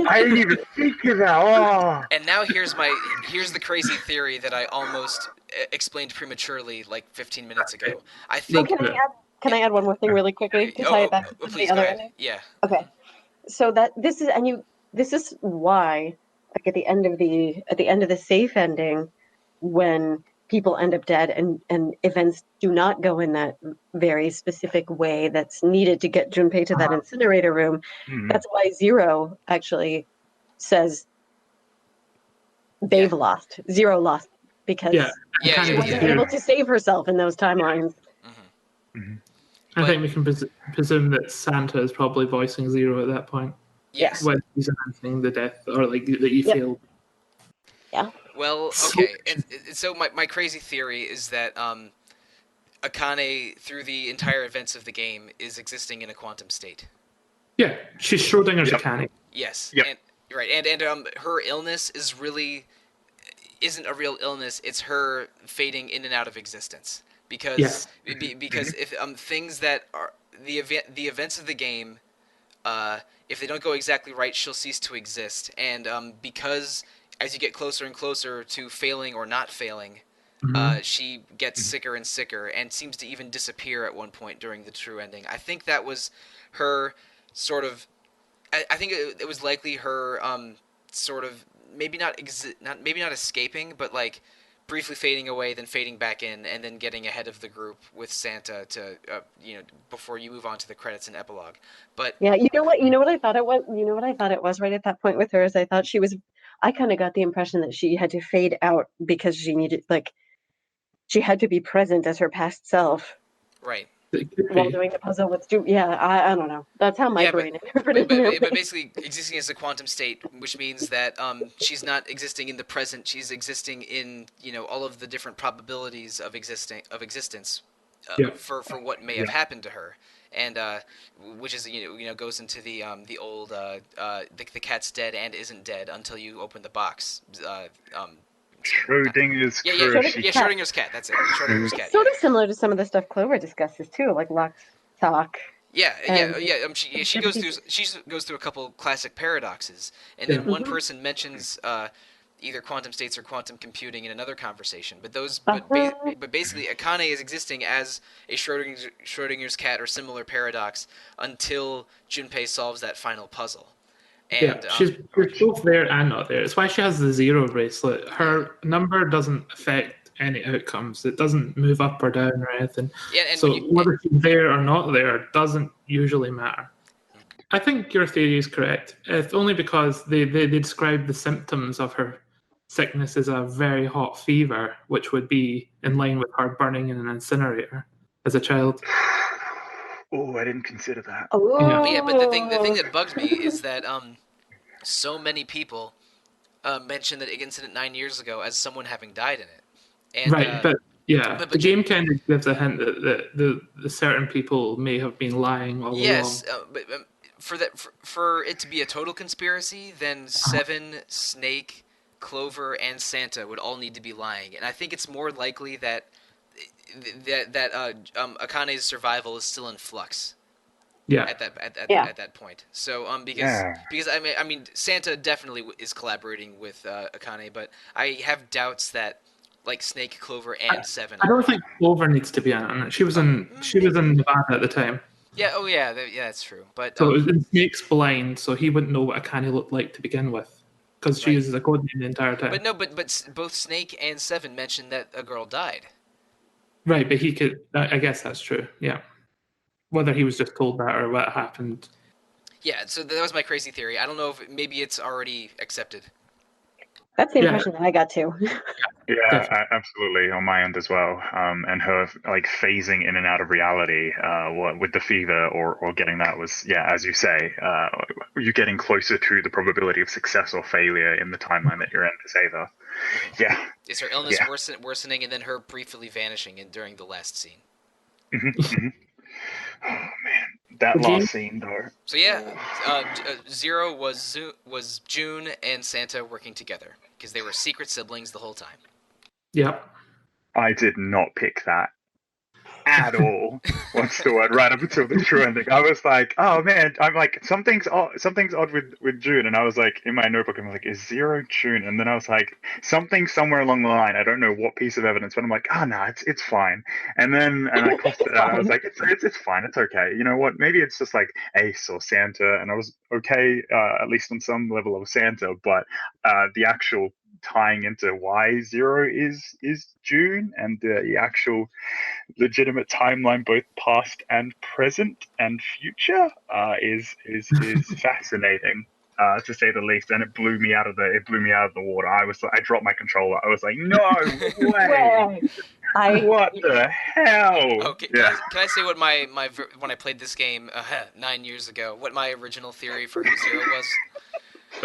I didn't even think of that. Oh. And now here's the crazy theory that I almost explained prematurely like 15 minutes ago. I think can I add one more thing really quickly to tie it back to please, the go other ahead. ending? Yeah. Okay. So this is why, like at the end of the safe ending, when people end up dead and events do not go in that very specific way that's needed to get Junpei to that incinerator room, that's why Zero actually says they've lost. Zero lost because she wasn't able to save herself in those timelines. I think we can presume that Santa is probably voicing Zero at that point. Yes. When he's announcing the death, or like that he failed. Yeah. Well, okay. And so my crazy theory is that Akane, through the entire events of the game, is existing in a quantum state. Yeah, she's Schrodinger's Akane. Yes. Yep. And her illness isn't a real illness. It's her fading in and out of existence. Because if things that are the events of the game, if they don't go exactly right, she'll cease to exist. And because as you get closer and closer to failing or not failing, she gets sicker and sicker and seems to even disappear at one point during the true ending. I think that was her sort of. I think it was likely her sort of maybe not escaping, but like briefly fading away, then fading back in, and then getting ahead of the group with Santa to before you move on to the credits and epilogue. But yeah, you know what I thought it was. You know what I thought it was right at that point with her is I thought she was. I kind of got the impression that she had to fade out because she needed she had to be present as her past self. Right. While doing the puzzle with Stu. Yeah, I don't know. That's how my brain interpreted it. But basically, existing as a quantum state, which means that she's not existing in the present. She's existing in all of the different probabilities of existence for what may have happened to her, and which is goes into the old the cat's dead and isn't dead until you open the box. Schrodinger's Schrodinger's cat. That's it. Schrodinger's cat. Sort of similar to some of the stuff Clover discusses too, like Lock, Stock. She goes through a couple classic paradoxes, and then one person mentions either quantum states or quantum computing in another conversation. But basically, Akane is existing as a Schrodinger's cat or similar paradox until Junpei solves that final puzzle. And, she's both there and not there. It's why she has the Zero bracelet. Her number doesn't affect any outcomes. It doesn't move up or down or anything. So whether she's there or not there doesn't usually matter. I think your theory is correct. It's only because they describe the symptoms of her sickness as a very hot fever, which would be in line with her burning in an incinerator as a child. Oh, I didn't consider that. But the thing that bugs me is that so many people mentioned that incident 9 years ago as someone having died in it. And, but the game kind of gives a hint that the certain people may have been lying all along. Yes, but for it to be a total conspiracy, then Seven, Snake, Clover, and Santa would all need to be lying, and I think it's more likely that Akane's survival is still in flux. Yeah. At that point. So because I mean Santa definitely is collaborating with Akane, but I have doubts that like Snake, Clover, and Seven. I don't think Clover needs to be on it. She was in Nevada at the time. Yeah. Oh yeah. That's true. But so Snake's blind, so he wouldn't know what Akane looked like to begin with, because she uses a code name the entire time. But both Snake and Seven mentioned that a girl died. Right, but he could. I guess that's true. Yeah. Whether he was just told that or what happened. Yeah, so that was my crazy theory. I don't know if maybe it's already accepted. That's the impression that I got too. Yeah, absolutely on my end as well. And her like phasing in and out of reality, with the fever or getting that was, as you say, you're getting closer to the probability of success or failure in the timeline that you're in to save her. Yeah. Is her illness worsening and then her briefly vanishing during the last scene? Mm-hmm. Oh man, that last scene though. So Zero was June and Santa working together because they were secret siblings the whole time. Yep. I did not pick that. at all. What's the word? Right up until the true ending, I was like, "Oh man!" I'm like, something's odd with June, and I was like, in my notebook, I'm like, "Is Zero June?" And then I was like, "Something somewhere along the line." I don't know what piece of evidence, but I'm like, "Oh no, it's fine." And I crossed it out. I was like, "It's fine. It's okay. You know what? Maybe it's just like Ace or Santa." And I was okay, at least on some level of Santa, but the actual tying into why Zero is June and the actual legitimate timeline, both past and present and future, is fascinating, to say the least. And it blew me out of the water. I dropped my controller. I was like, no way! What the hell? Okay, can I say what my when I played this game 9 years ago, what my original theory for who Zero was?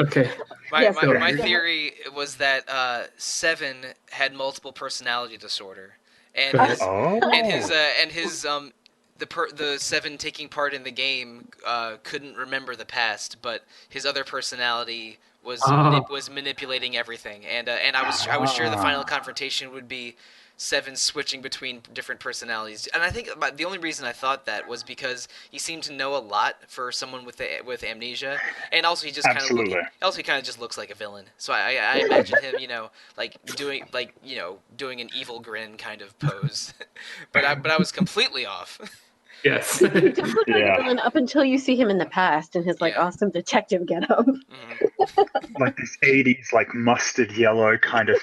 Okay. My theory was that Seven had multiple personality disorder, and the Seven taking part in the game couldn't remember the past, but his other personality was manipulating everything, and I was sure the final confrontation would be Seven switching between different personalities, and I think the only reason I thought that was because he seemed to know a lot for someone with amnesia, and also he just kind of just looks like a villain. So I imagine him, doing an evil grin kind of pose, but I was completely off. Yes. He does look like a villain up until you see him in the past in his awesome detective getup. Mm-hmm. Like this 80s mustard yellow kind of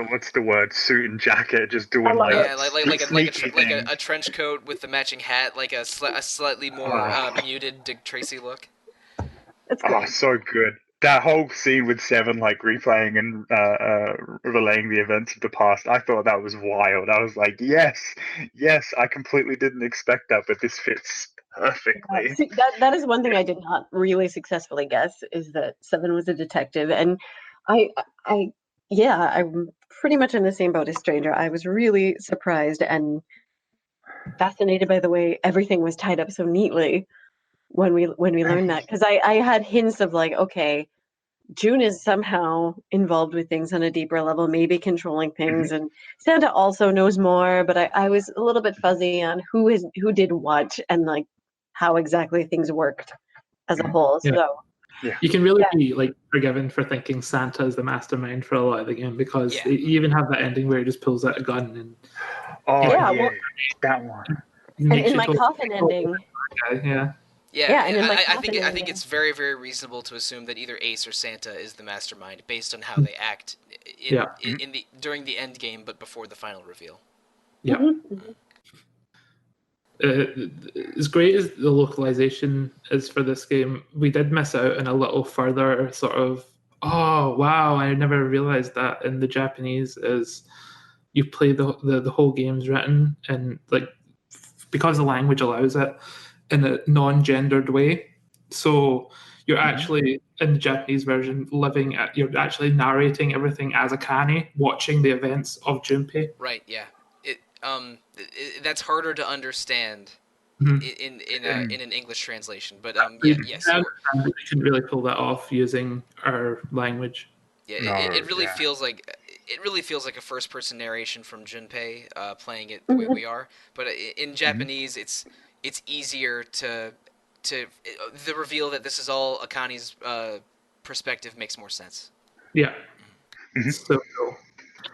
what's the word, suit and jacket, just doing a trench coat with the matching hat, like a slightly more muted Dick Tracy look. That's great. Oh, so good. That whole scene with Seven replaying and relaying the events of the past, I thought that was wild. I was like, yes, I completely didn't expect that, but this fits perfectly. See, that is one thing I did not really successfully guess, is that Seven was a detective, and I'm pretty much in the same boat as Stranger. I was really surprised and fascinated by the way everything was tied up so neatly when we learned that, because I had hints of okay, June is somehow involved with things on a deeper level, maybe controlling things, and Santa also knows more, but I was a little bit fuzzy on who did what and how exactly things worked as a whole. Yeah. So you can really be forgiven for thinking Santa is the mastermind for a lot of the game, because you even have that ending where he just pulls out a gun and that one. And in my coffin ending. I think it's very, very reasonable to assume that either Ace or Santa is the mastermind based on how they act during the end game, but before the final reveal. Yeah. Mm-hmm. As great as the localization is for this game, we did miss out on a little further sort of, oh wow, I never realized that in the Japanese is you play the whole game's written and because the language allows it in a non-gendered way. So you're actually in the Japanese version you're actually narrating everything as a Akane, watching the events of Junpei. Right. Yeah. That's harder to understand in an English translation, but yes. We couldn't really pull that off using our language. Yeah, it really feels like a first-person narration from Junpei playing it the way we are. But in Japanese, it's easier to the reveal that this is all Akane's perspective makes more sense. Yeah. So cool.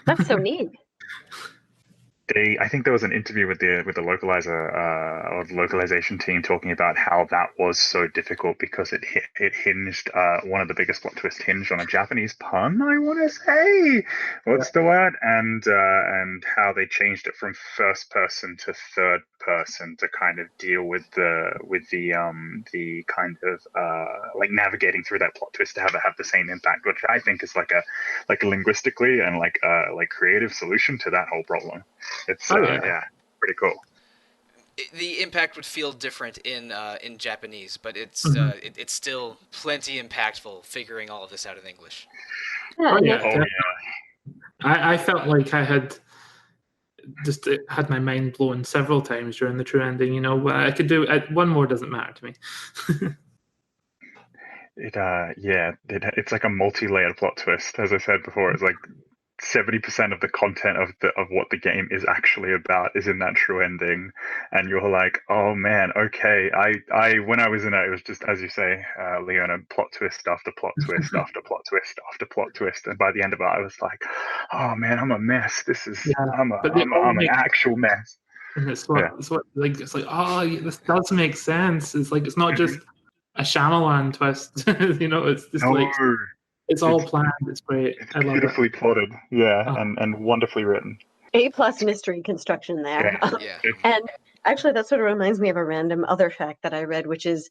That's so neat. I think there was an interview with the localizer or the localization team talking about how that was so difficult because it hinged one of the biggest plot twists hinged on a Japanese pun, I want to say. What's the word? And how they changed it from first person to third person to kind of deal with the kind of navigating through that plot twist to have it have the same impact, which I think is like a linguistically and creative solution to that whole problem. It's pretty cool. The impact would feel different in Japanese, but it's still plenty impactful figuring all of this out in English. I felt like I had just had my mind blown several times during the true ending. I could do one more doesn't matter to me. It's like a multi-layered plot twist. As I said before, it's 70% of the content of what the game is actually about is in that true ending, and you're like, oh man, okay. I when I was in it was just, as you say, Leona, plot twist after plot twist after plot twist after plot twist, and by the end of it, I was like, oh man, I'm a mess. This is I'm an actual mess. And it's what like it's like, oh, this does make sense. It's like it's not just a Shyamalan twist, It's just it's all planned. It's great. It's beautifully plotted, and wonderfully written. A+ mystery construction there. Yeah. And actually, that sort of reminds me of a random other fact that I read, which is,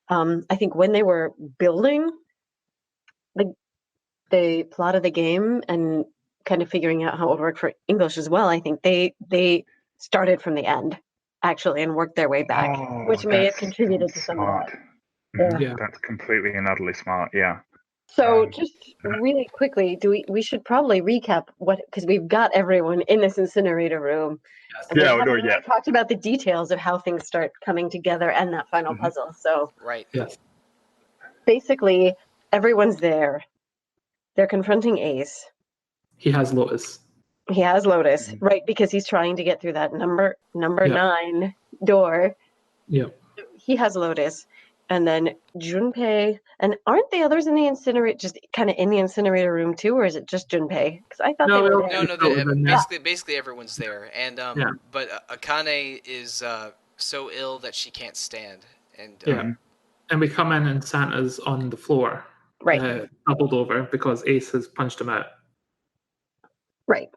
I think when they were building the plot of the game and kind of figuring out how it would work for English as well, I think they started from the end, actually, and worked their way back, which may have contributed to some of that. Yeah. That's completely and utterly smart. Yeah. So just really quickly, we should probably recap because we've got everyone in this incinerator room. And we haven't really talked about the details of how things start coming together and that final puzzle. So right. Yes. Basically, everyone's there. They're confronting Ace. He has Lotus. Right? Because he's trying to get through that number 9 door. Yeah. He has Lotus. And then Junpei, and aren't the others in the incinerator just kind of in the incinerator room too, or is it just Junpei? Because I thought they were there. No. Basically everyone's there, and but Akane is so ill that she can't stand, and and we come in and Santa's on the floor, right, doubled over because Ace has punched him out. Right.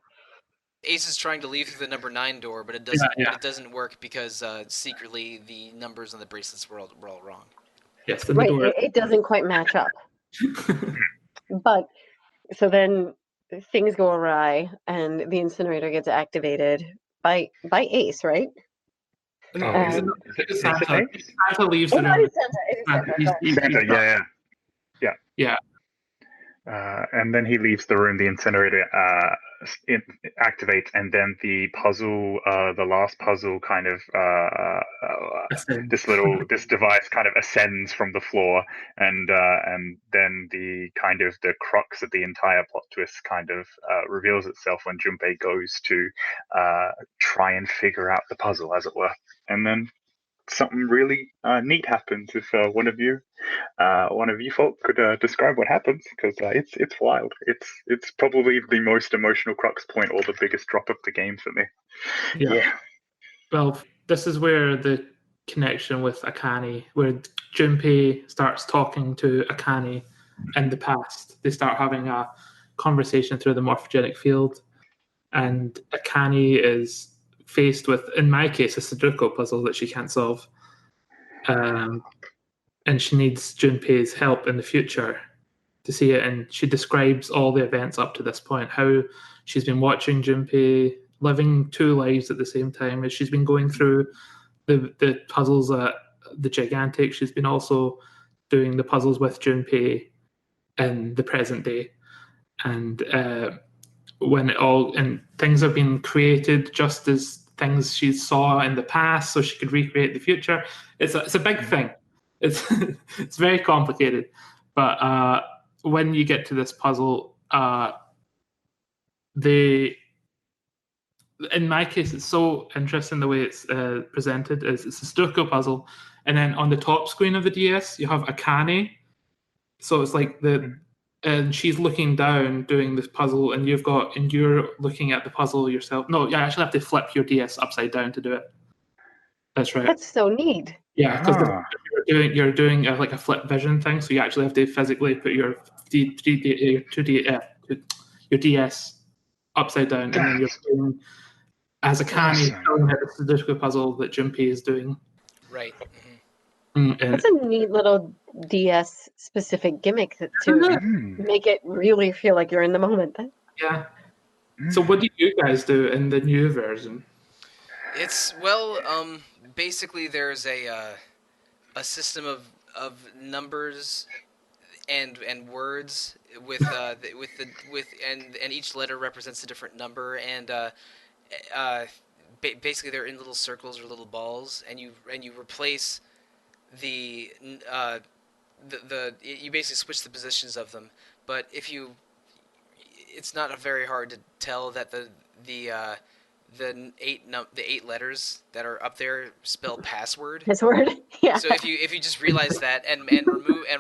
Ace is trying to leave through the number 9 door, but it doesn't. It doesn't work because secretly the numbers on the bracelets were all wrong. Yes, right. It doesn't quite match up. But so then things go awry, and the incinerator gets activated by Ace, right? Santa leaves the room. Santa, yeah. And then he leaves the room. The incinerator activates, and then the puzzle, the last puzzle, kind of this device kind of ascends from the floor, and then the crux of the entire plot twist kind of reveals itself when Junpei goes to try and figure out the puzzle, as it were, and then something really neat happens. If one of you folk could describe what happens, because it's wild. It's probably the most emotional crux point or the biggest drop of the game for me. Yeah. Well, this is where the connection with Akane, where Junpei starts talking to Akane in the past. They start having a conversation through the morphogenic field, and Akane is faced with, in my case, a Sudoku puzzle that she can't solve. And she needs Junpei's help in the future to see it. And she describes all the events up to this point, how she's been watching Junpei living 2 lives at the same time as she's been going through the puzzles at the Gigantic. She's been also doing the puzzles with Junpei in the present day. And when things have been created just as things she saw in the past, so she could recreate the future. It's a big thing. It's very complicated. But when you get to this puzzle, in my case, it's so interesting the way it's presented. It's a Sudoku puzzle, and then on the top screen of the DS, you have Akane. So it's like and she's looking down doing this puzzle, and you're looking at the puzzle yourself. No, you actually have to flip your DS upside down to do it. That's right. That's so neat. Yeah, because you're doing like a flip vision thing, so you actually have to physically put your DS upside down, and then you're doing as Akane telling her the Sudoku puzzle that Junpei is doing. Right. That's a neat little DS specific gimmick to make it really feel like you're in the moment. Yeah. So what do you guys do in the new version? It's basically there's a system of numbers and words with each letter represents a different number, and basically they're in little circles or little balls, and you replace you basically switch the positions of them. But if you it's not very hard to tell that the 8 letters that are up there spell password. Password. Yeah. So if you just realize that and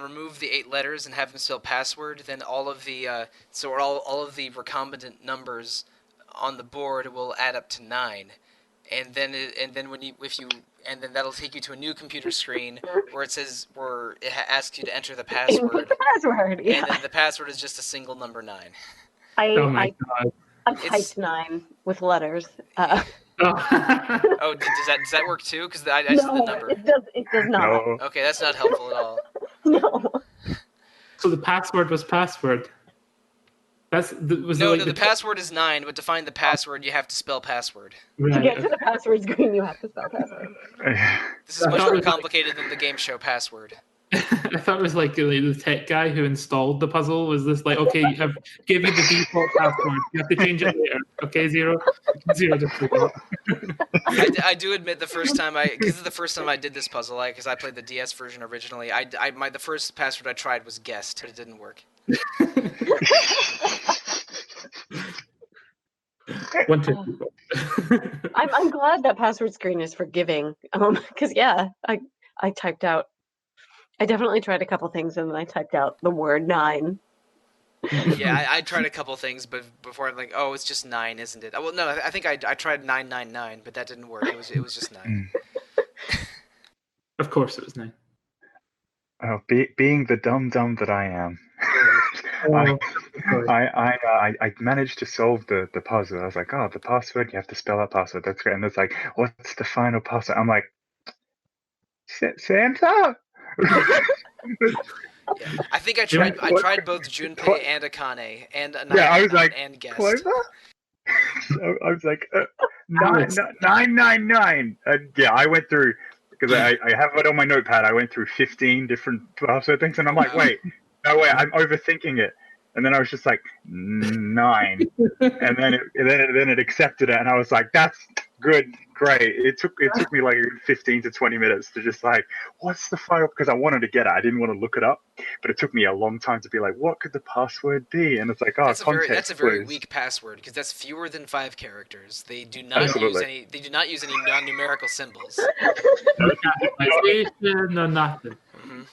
remove the 8 letters and have them spell password, then all of the all of the recombinant numbers on the board will add up to 9, and then that'll take you to a new computer screen where it asks you to enter the password. The password. Yeah. And then the password is just a single number 9. Oh my god! I typed 9 with letters. Oh, does that work too? Because I just No, the number. it does not. No. Okay, that's not helpful at all. No. So the password was password. The password is 9, but to find the password, you have to spell password. Right. To get to the password screen, you have to spell password. This is much more complicated than the game show password. I thought it was like the tech guy who installed the puzzle was this like, okay, I've give you the default password. You have to change it later. Okay, zero. Just forgot. I do admit the first time because this is the first time I did this puzzle, because I played the DS version originally. The first password I tried was guessed, but it didn't work. 1, 2, 3, 4. I'm glad that password screen is forgiving. Because I typed out. I definitely tried a couple things and then I typed out the word 9. Yeah, I tried a couple things, but before I'm like, oh, it's just 9, isn't it? Well, no, I think I tried 999, but that didn't work. It was just 9. Of course, it was 9. Oh, being the dumb that I am, I managed to solve the puzzle. I was like, oh, the password, you have to spell out password. That's great. And it's like, what's the final password? I'm like, Santa. Yeah. I think I tried both Junpei and Akane and I was like, and guessed. Clover? I was like 999. Yeah, I went through because I have it on my notepad. I went through 15 different password things, and I'm like, wait, no way, I'm overthinking it. And then I was just like 9, and then it accepted it, and I was like, that's good, great. It took me like 15 to 20 minutes to just like, what's the final? Because I wanted to get it. I didn't want to look it up, but it took me a long time to be like, what could the password be? And it's like, oh, that's a very weak password because that's fewer than 5 characters. They do not use any. They do not use any non-numerical symbols. No capitalization, no nothing. Mm-hmm.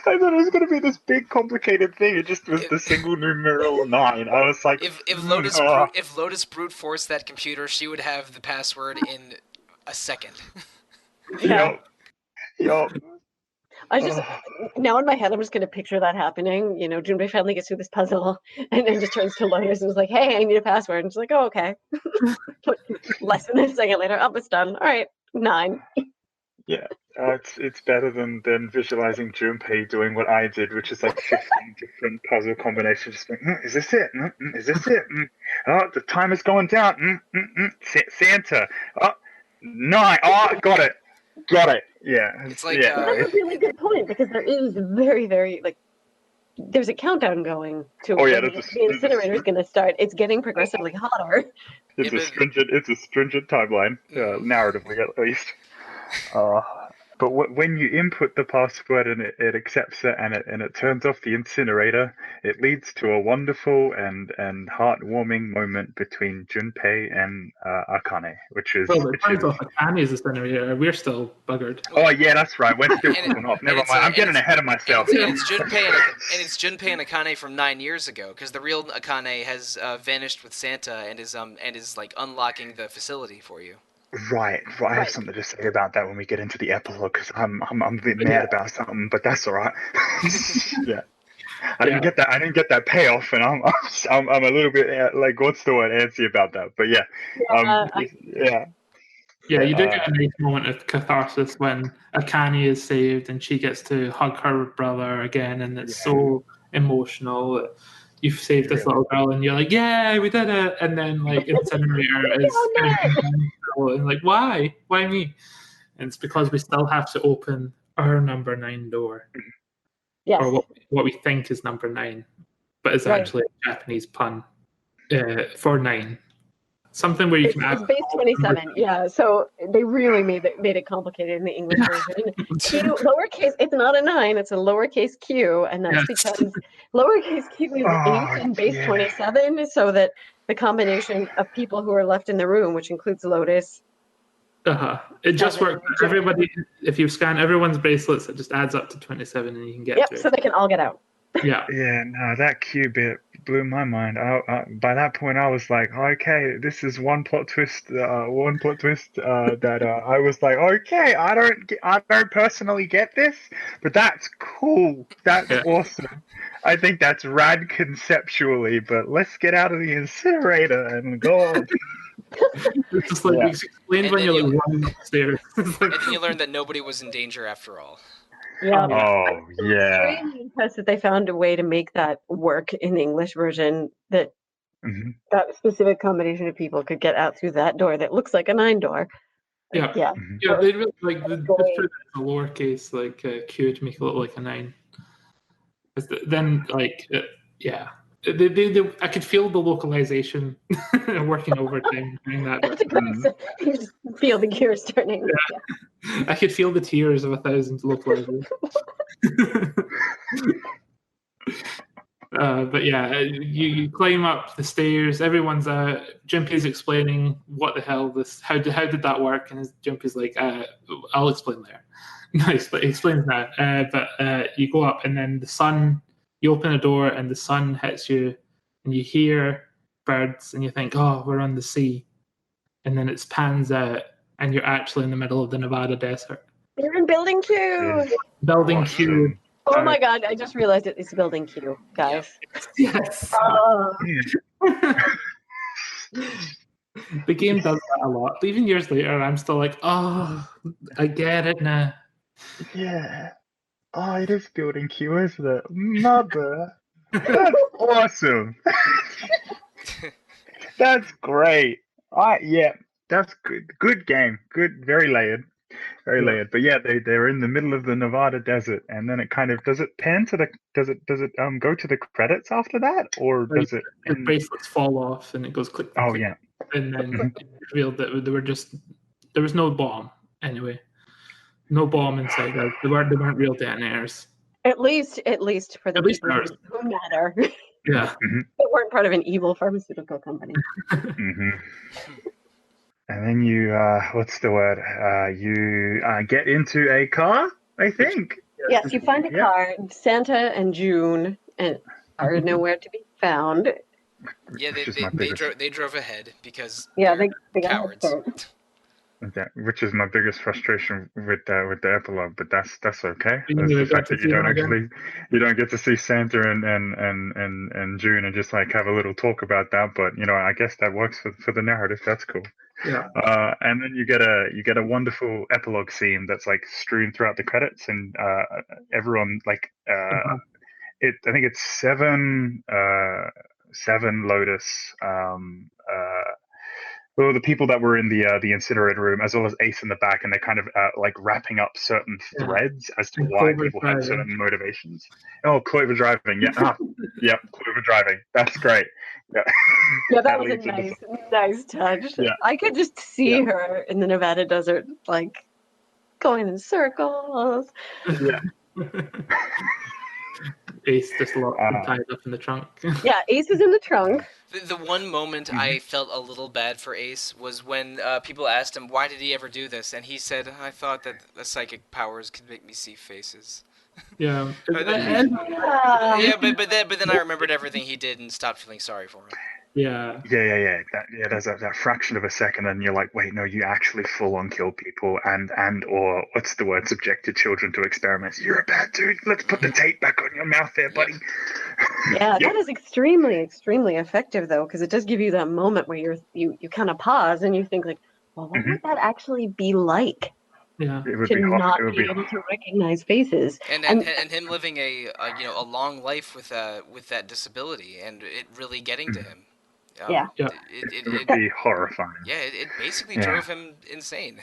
I thought it was going to be this big complicated thing. It just was the single numeral 9. I was like, if Lotus brute forced that computer, she would have the password in a second. Yeah. Yup. I just now in my head, I'm just gonna picture that happening. Junpei finally gets through this puzzle and then just turns to Lotus and is like, "Hey, I need a password." And she's like, "Oh, okay." Less than a second later, it's done. All right, 9. Yeah, it's better than visualizing Junpei doing what I did, which is like 15 different puzzle combinations. Just like, is this it? Is this it? Oh, the time is going down. Santa. Oh, 9. Oh, got it. Yeah. It's like That's a really good point because there is very, very there's a countdown going to when the incinerator is going to start. It's getting progressively hotter. It's a stringent timeline, narratively at least. But when you input the password and it accepts it and it turns off the incinerator, it leads to a wonderful and heartwarming moment between Junpei and Akane, which is. Well, it turns off Akane's incinerator. We're still buggered. Oh yeah, that's right. We're still fucking off. Never mind. I'm getting ahead of myself. And it's Junpei and Akane from 9 years ago, because the real Akane has vanished with Santa and is like unlocking the facility for you. Right. I have something to say about that when we get into the epilogue, because I'm a bit mad about something, but that's all right. Yeah, I didn't get that payoff, and I'm a little bit like, what's the word, antsy about that. But yeah, you do get a nice moment of catharsis when Akane is saved and she gets to hug her brother again, and it's so emotional. You've saved this little girl, and you're like, "Yeah, we did it!" And then, like, incinerator is and like, why me? And it's because we still have to open our number 9 door, or what we think is number 9, but it's actually a Japanese pun for 9. Something where you It's can add base 27, yeah. So they really made it complicated in the English version. Q, lowercase, it's not a 9, it's a lowercase q, and that's because lowercase q is 8 in base 27, so that the combination of people who are left in the room, which includes Lotus. It just works. Everybody, if you scan everyone's bracelets, it just adds up to 27, and you can get to it. So they can all get out. Yeah. Yeah, no, that Q bit blew my mind. By that point, I was like, okay, this is one plot twist. That I was like, okay, I don't personally get this, but that's cool. That's awesome. I think that's rad conceptually. But let's get out of the incinerator and go. It's just like it's explained when you're like running upstairs. And then you learn that nobody was in danger after all. Yeah. Oh, yeah. I'm extremely impressed that they found a way to make that work in the English version, that that specific combination of people could get out through that door that looks like a 9 door. Yeah. They really like the lowercase like Q to make it look like a 9. Then I could feel the localization working overtime doing that. You just feel the gears turning. Yeah. I could feel the tears of 1,000 localization. But yeah, you climb up the stairs. Everyone's Jimpy's explaining what the hell this. How did that work? And Jimpy's like, I'll explain later. Nice, but he explains now. But you go up, and then the sun. You open a door, and the sun hits you, and you hear birds, and you think, "Oh, we're on the sea," and then it pans out, and you're actually in the middle of the Nevada desert. You're in Building Q. Building Q. Oh my God! I just realized it's Building Q, guys. Yes. The game does that a lot. Even years later, I'm still like, "Oh, I get it now." Yeah. Oh, it is Building Q, isn't it? Mother. That's awesome. That's great. That's good. Good game. Good, very layered. Very layered. But yeah, they're in the middle of the Nevada desert, and then it kind of does it pan to the does it go to the credits after that, or does it the bracelets fall off and it goes click, click, oh click, yeah. And then it's revealed that there was no bomb anyway. No bomb inside out. They weren't real detonators. At least for the people who matter. Yeah. They weren't part of an evil pharmaceutical company. And then you, what's the word? You get into a car, I think. Yes, you find a car. Santa and June are nowhere to be found. Yeah, they drove ahead because they cowards. Okay, which is my biggest frustration with the epilogue, but that's okay. The fact that you don't get to see Santa and June and just like have a little talk about that, but I guess that works for the narrative. That's cool. Yeah. And then you get a wonderful epilogue scene that's like strewn throughout the credits, and everyone like I think it's seven Lotus. Well, the people that were in the incinerator room, as well as Ace in the back, and they're kind of like wrapping up certain threads as to why people had certain motivations. Oh, Clover driving, Clover driving. That's great. Yeah, that was a nice touch. Yeah. I could just see her in the Nevada desert, like going in circles. Yeah. Ace just tied up in the trunk. Yeah, Ace is in the trunk. The one moment I felt a little bad for Ace was when people asked him, why did he ever do this? And he said, I thought that the psychic powers could make me see faces. Yeah. But then I remembered everything he did and stopped feeling sorry for him. Yeah. There's that fraction of a second, and you're like, wait, no, you actually full on kill people and or what's the word? Subject your children to experiments. You're a bad dude. Let's put the tape back on your mouth, there, buddy. Yeah, that is extremely, extremely effective though, because it does give you that moment where you kind of pause and you think like, well, what would that actually be like? Yeah, it would to be not hard. be able to recognize faces, and him living a long life with that disability, and it really getting to him. It would be horrifying. Yeah, it basically drove him insane.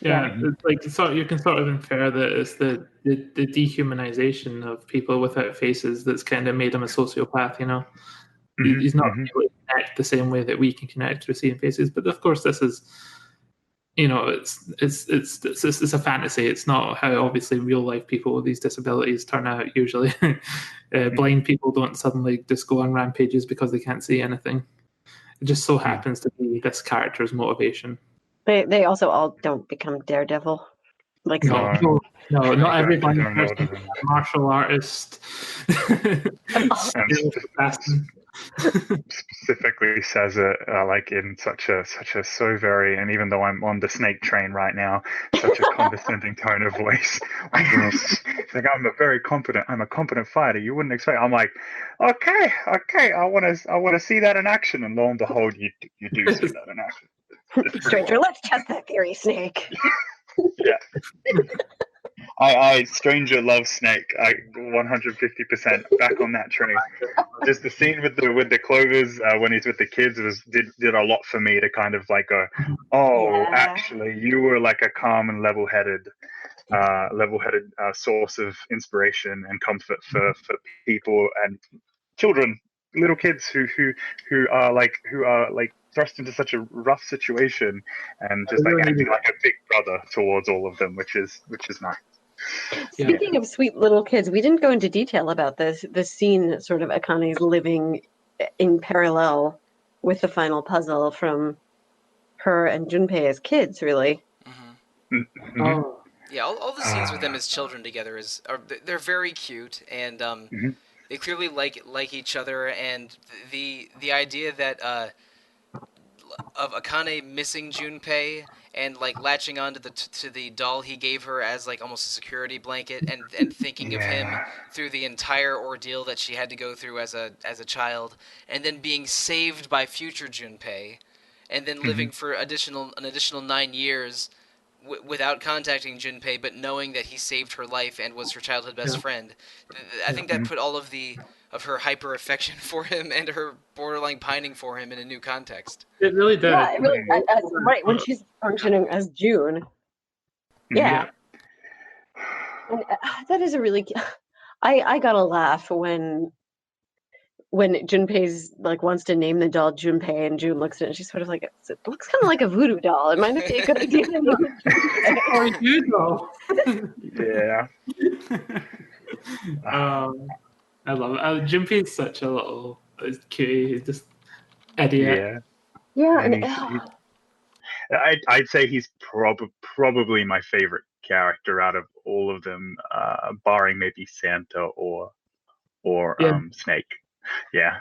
It's like you can sort of infer that it's the dehumanization of people without faces that's kind of made him a sociopath. He's not able to connect the same way that we can connect through seeing faces. But of course, this is, it's a fantasy. It's not how obviously real life people with these disabilities turn out usually. Blind people don't suddenly just go on rampages because they can't see anything. It just so happens to be this character's motivation. They also all don't become Daredevil. Like no, not every blind person is a martial artist. Specifically says it like in such a so very, and even though I'm on the snake train right now, such a condescending tone of voice. Like I'm a competent fighter. You wouldn't expect. I'm like, okay, I want to see that in action, and lo and behold, you do see that in action. Stranger, let's test that theory, Snake. Yeah. I stranger love Snake. I 150% back on that train. Just the scene with the clovers when he's with the kids did a lot for me to kind of like go, actually you were like a calm and level-headed source of inspiration and comfort for people and children, little kids who are thrust into such a rough situation and just like acting like a big brother towards all of them, which is nice. Speaking of sweet little kids, we didn't go into detail about this scene, sort of Akane's living in parallel with the final puzzle from her and Junpei as kids, really. Mm-hmm. Oh. Yeah, all the scenes with them as children together they're very cute, and they clearly like each other, and the idea that of Akane missing Junpei and like latching onto the doll he gave her as like almost a security blanket, and thinking of him through the entire ordeal that she had to go through as a child, and then being saved by future Junpei, and then living for an additional 9 years without contacting Junpei, but knowing that he saved her life and was her childhood best friend. I think that put all of her hyper affection for him and her borderline pining for him in a new context. It really did. Yeah, it really, right, when she's functioning as June. Yeah. And that is a really... I got a laugh when Junpei's like wants to name the doll Junpei, and June looks at it and she's sort of like, it looks kind of like a voodoo doll. It might not be a good idea to name it or a voodoo doll. Yeah. I love it. Junpei's such a little cutie. He's just idiot. Yeah. And I'd say he's probably my favorite character out of all of them, barring maybe Santa or Snake. Yeah.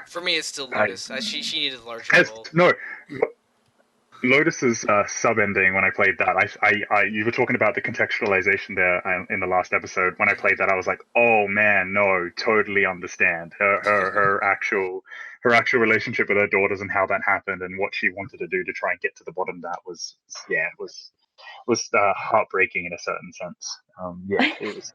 For me, it's still Lotus. She needed a larger role. No, Lotus's sub ending when I played that. I you were talking about the contextualization there in the last episode. When I played that, I was like, oh man, no, totally understand her actual relationship with her daughters and how that happened and what she wanted to do to try and get to the bottom of that was heartbreaking in a certain sense. It was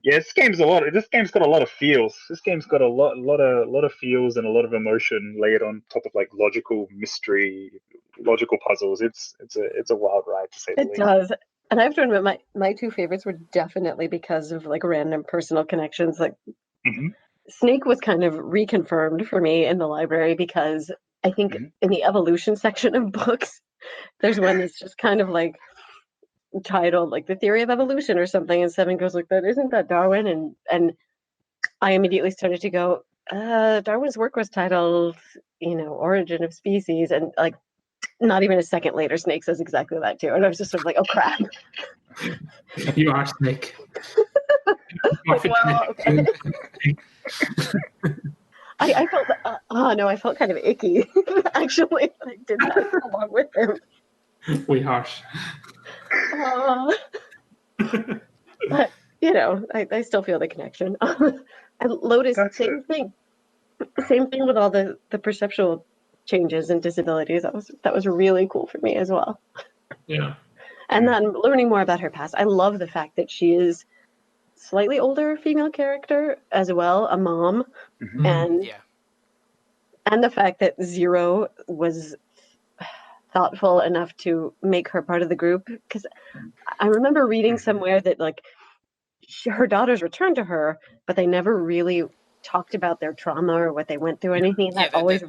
Yeah, this game's got a lot of feels. This game's got a lot of feels and a lot of emotion layered on top of like logical mystery, logical puzzles. It's a wild ride to say the least. It does. And I have to admit, my two favorites were definitely because of like random personal connections. Like Snake was kind of reconfirmed for me in the library because I think in the evolution section of books, there's one that's just kind of like titled like the theory of evolution or something, and Seven goes like, that isn't that Darwin? And I immediately started to go, Darwin's work was titled, Origin of Species, and like not even a second later Snake says exactly that too, and I was just sort of like, oh crap. You are Snake. Like, well, okay. I felt I felt kind of icky actually. I did that along with him. We harsh. But I still feel the connection. And Lotus, same thing with all the perceptual changes and disabilities. That was really cool for me as well. Yeah. And then learning more about her past. I love the fact that she is slightly older female character as well, a mom, and the fact that Zero was thoughtful enough to make her part of the group, because I remember reading somewhere that like her daughters returned to her, but they never really talked about their trauma or what they went through or anything. Yeah, That always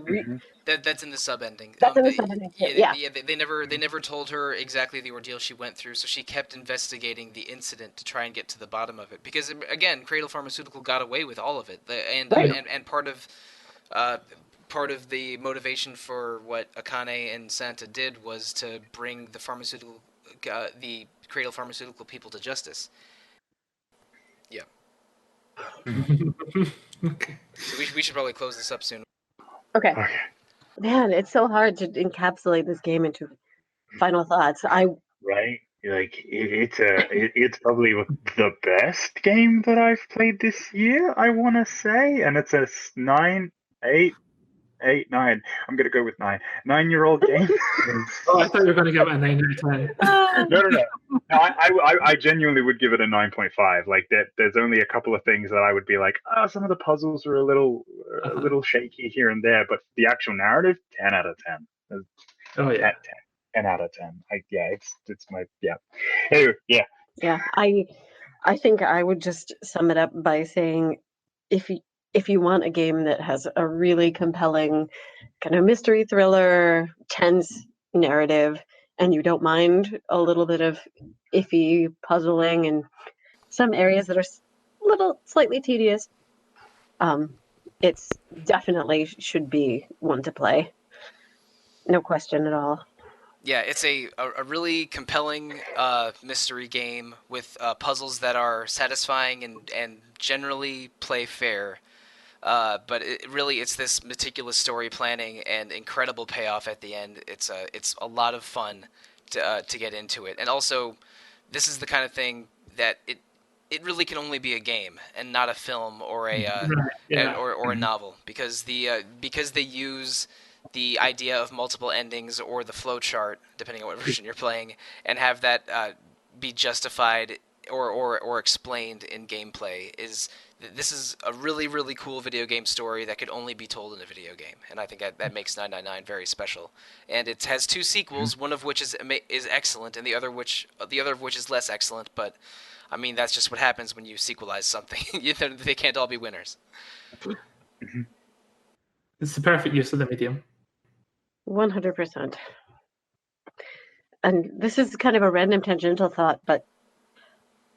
that's in the sub ending. That's in the sub ending too. Yeah. They never told her exactly the ordeal she went through, so she kept investigating the incident to try and get to the bottom of it. Because again, Cradle Pharmaceutical got away with all of it, and part of the motivation for what Akane and Santa did was to bring the Cradle Pharmaceutical people to justice. Yeah. Okay. So we should probably close this up soon. Okay. Man, it's so hard to encapsulate this game into final thoughts. Right? Like it's probably the best game that I've played this year, I want to say, and it's a 9, 8, 8, 9. I'm gonna go with 9. 9-year-old game. Oh, I thought you were going to give it a 9 out of 10. No. I genuinely would give it a 9.5. Like there's only a couple of things that I would be like, some of the puzzles are a little shaky here and there, but the actual narrative, 10 out of 10. Oh yeah. 10 out of 10. It's my Anyway, yeah. Yeah, I think I would just sum it up by saying, if you want a game that has a really compelling kind of mystery thriller, tense narrative, and you don't mind a little bit of iffy puzzling and some areas that are slightly tedious, it's definitely should be one to play. No question at all. Yeah, it's a really compelling mystery game with puzzles that are satisfying and generally play fair. But it's this meticulous story planning and incredible payoff at the end. It's a lot of fun to get into it, and also this is the kind of thing that it really can only be a game and not a film or a novel, because they use the idea of multiple endings or the flow chart, depending on what version you're playing, and have that be justified or explained in gameplay. This is a really, really cool video game story that could only be told in a video game, and I think that makes 999 very special. And it has 2 sequels, one of which is excellent, and the other of which is less excellent. But I mean, that's just what happens when you sequelize something. They can't all be winners. It's the perfect use of the medium. 100%. And this is kind of a random tangential thought, but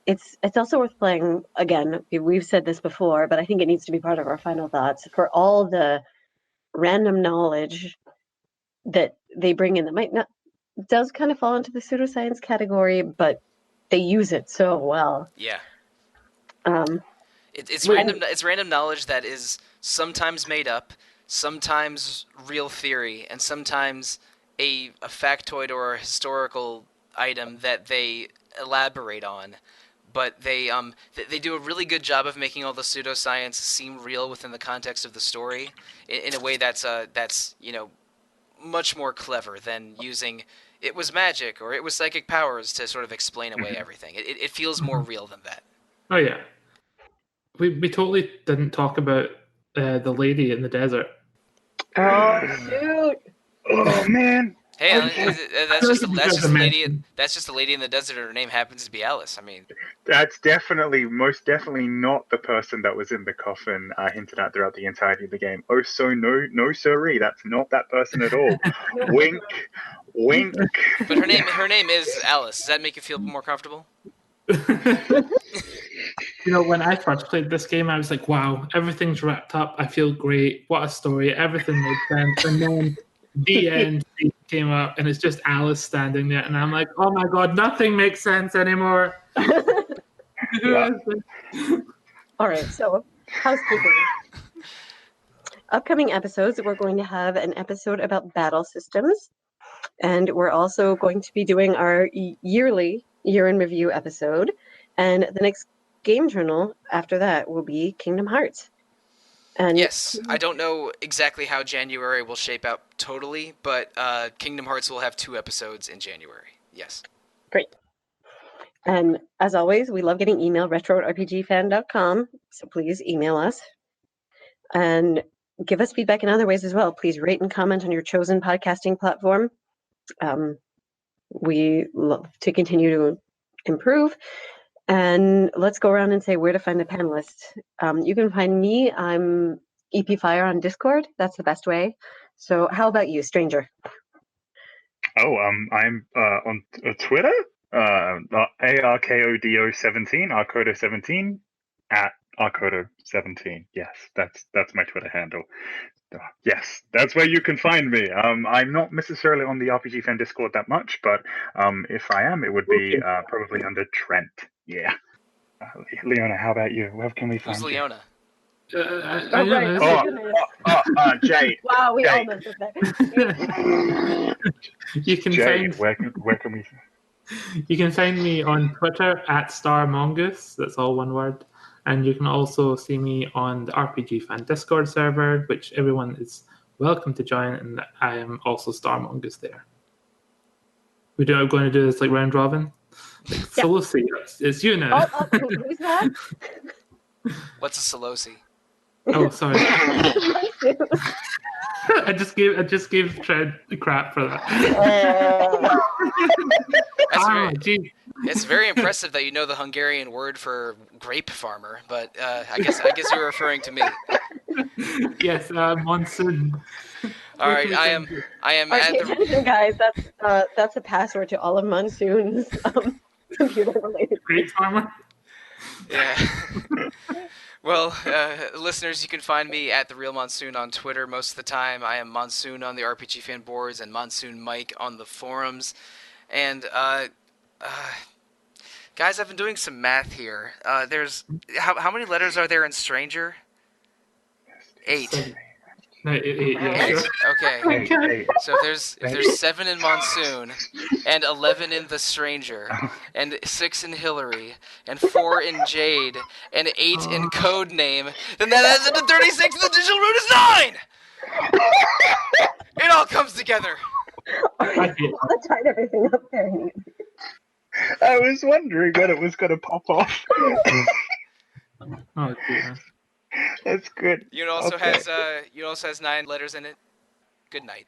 it's also worth playing. Again, we've said this before, but I think it needs to be part of our final thoughts, for all the random knowledge that they bring in that might not, does kind of fall into the pseudoscience category, but they use it so well. Yeah. It's random knowledge that is sometimes made up, sometimes real theory, and sometimes a factoid or a historical item that they elaborate on. But they do a really good job of making all the pseudoscience seem real within the context of the story in a way that's much more clever than using it was magic or it was psychic powers to sort of explain away everything. It feels more real than that. Oh yeah, we totally didn't talk about the lady in the desert. Oh shoot! Oh man. Hey, that's just a lady. That's just a lady in the desert, and her name happens to be Alice. I mean, that's most definitely not the person that was in the coffin hinted at throughout the entirety of the game. Oh, so no, sirree, that's not that person at all. Wink, wink. But her name is Alice. Does that make you feel more comfortable? When I first played this game, I was like, "Wow, everything's wrapped up. I feel great. What a story! Everything made sense." And then the end came up, and it's just Alice standing there, and I'm like, "Oh my god, nothing makes sense anymore." Yeah. All right, so housekeeping. Upcoming episodes, we're going to have an episode about battle systems, and we're also going to be doing our yearly year in review episode, and the next game journal after that will be Kingdom Hearts. And yes, I don't know exactly how January will shape out totally, but Kingdom Hearts will have 2 episodes in January. Yes. Great. And as always, we love getting email, retro@rpgfan.com, so please email us. And give us feedback in other ways as well. Please rate and comment on your chosen podcasting platform. We love to continue to improve. And let's go around and say where to find the panelists. You can find me. I'm EP Fire on Discord. That's the best way. So how about you, stranger? Oh, I'm on Twitter, ARKODO17, Arkodo17, at Arkodo17. Yes, that's my Twitter handle. Yes, that's where you can find me. I'm not necessarily on the RPG Fan Discord that much, but if I am, it would be probably under Trent. Yeah. Leona, how about you? Where can we find Who's you? Leona? Oh, right. Oh, my goodness. Jade. Wow, we all Jade. missed it there. You can Jade, find where can we? you can find me on Twitter at StarMongoose. That's all one word. And you can also see me on the RPG Fan Discord server, which everyone is welcome to join. And I am also StarMongoose there. We're going to do this like round robin. Like Sollosi, it's you now. Who's that? What's a Sollosi? Oh, sorry. I just gave Trent the crap for that. It's very impressive that you know the Hungarian word for grape farmer, but I guess you were referring to me. Yes, Monsoon. All right, I am Okay, attention, guys. That's a password to all of Monsoon's computer-related Grape farmer. Yeah. Well, listeners, you can find me at The Real Monsoon on Twitter most of the time. I am Monsoon on the RPG Fan boards and Monsoon Mike on the forums. And, guys, I've been doing some math here. There's... How many letters are there in Stranger? 8. No, 8, yeah. 8. Okay. So there's 7 in Monsoon, and 11 in The Stranger, and 6 in Hilary, and 4 in Jade, and 8 in Codename. Then that adds up to 36, and the digital root is 9! It all comes together. I'll tie everything up there. I was wondering when it was going to pop off. Oh dear. That's good. You also has 9 letters in it. Good night.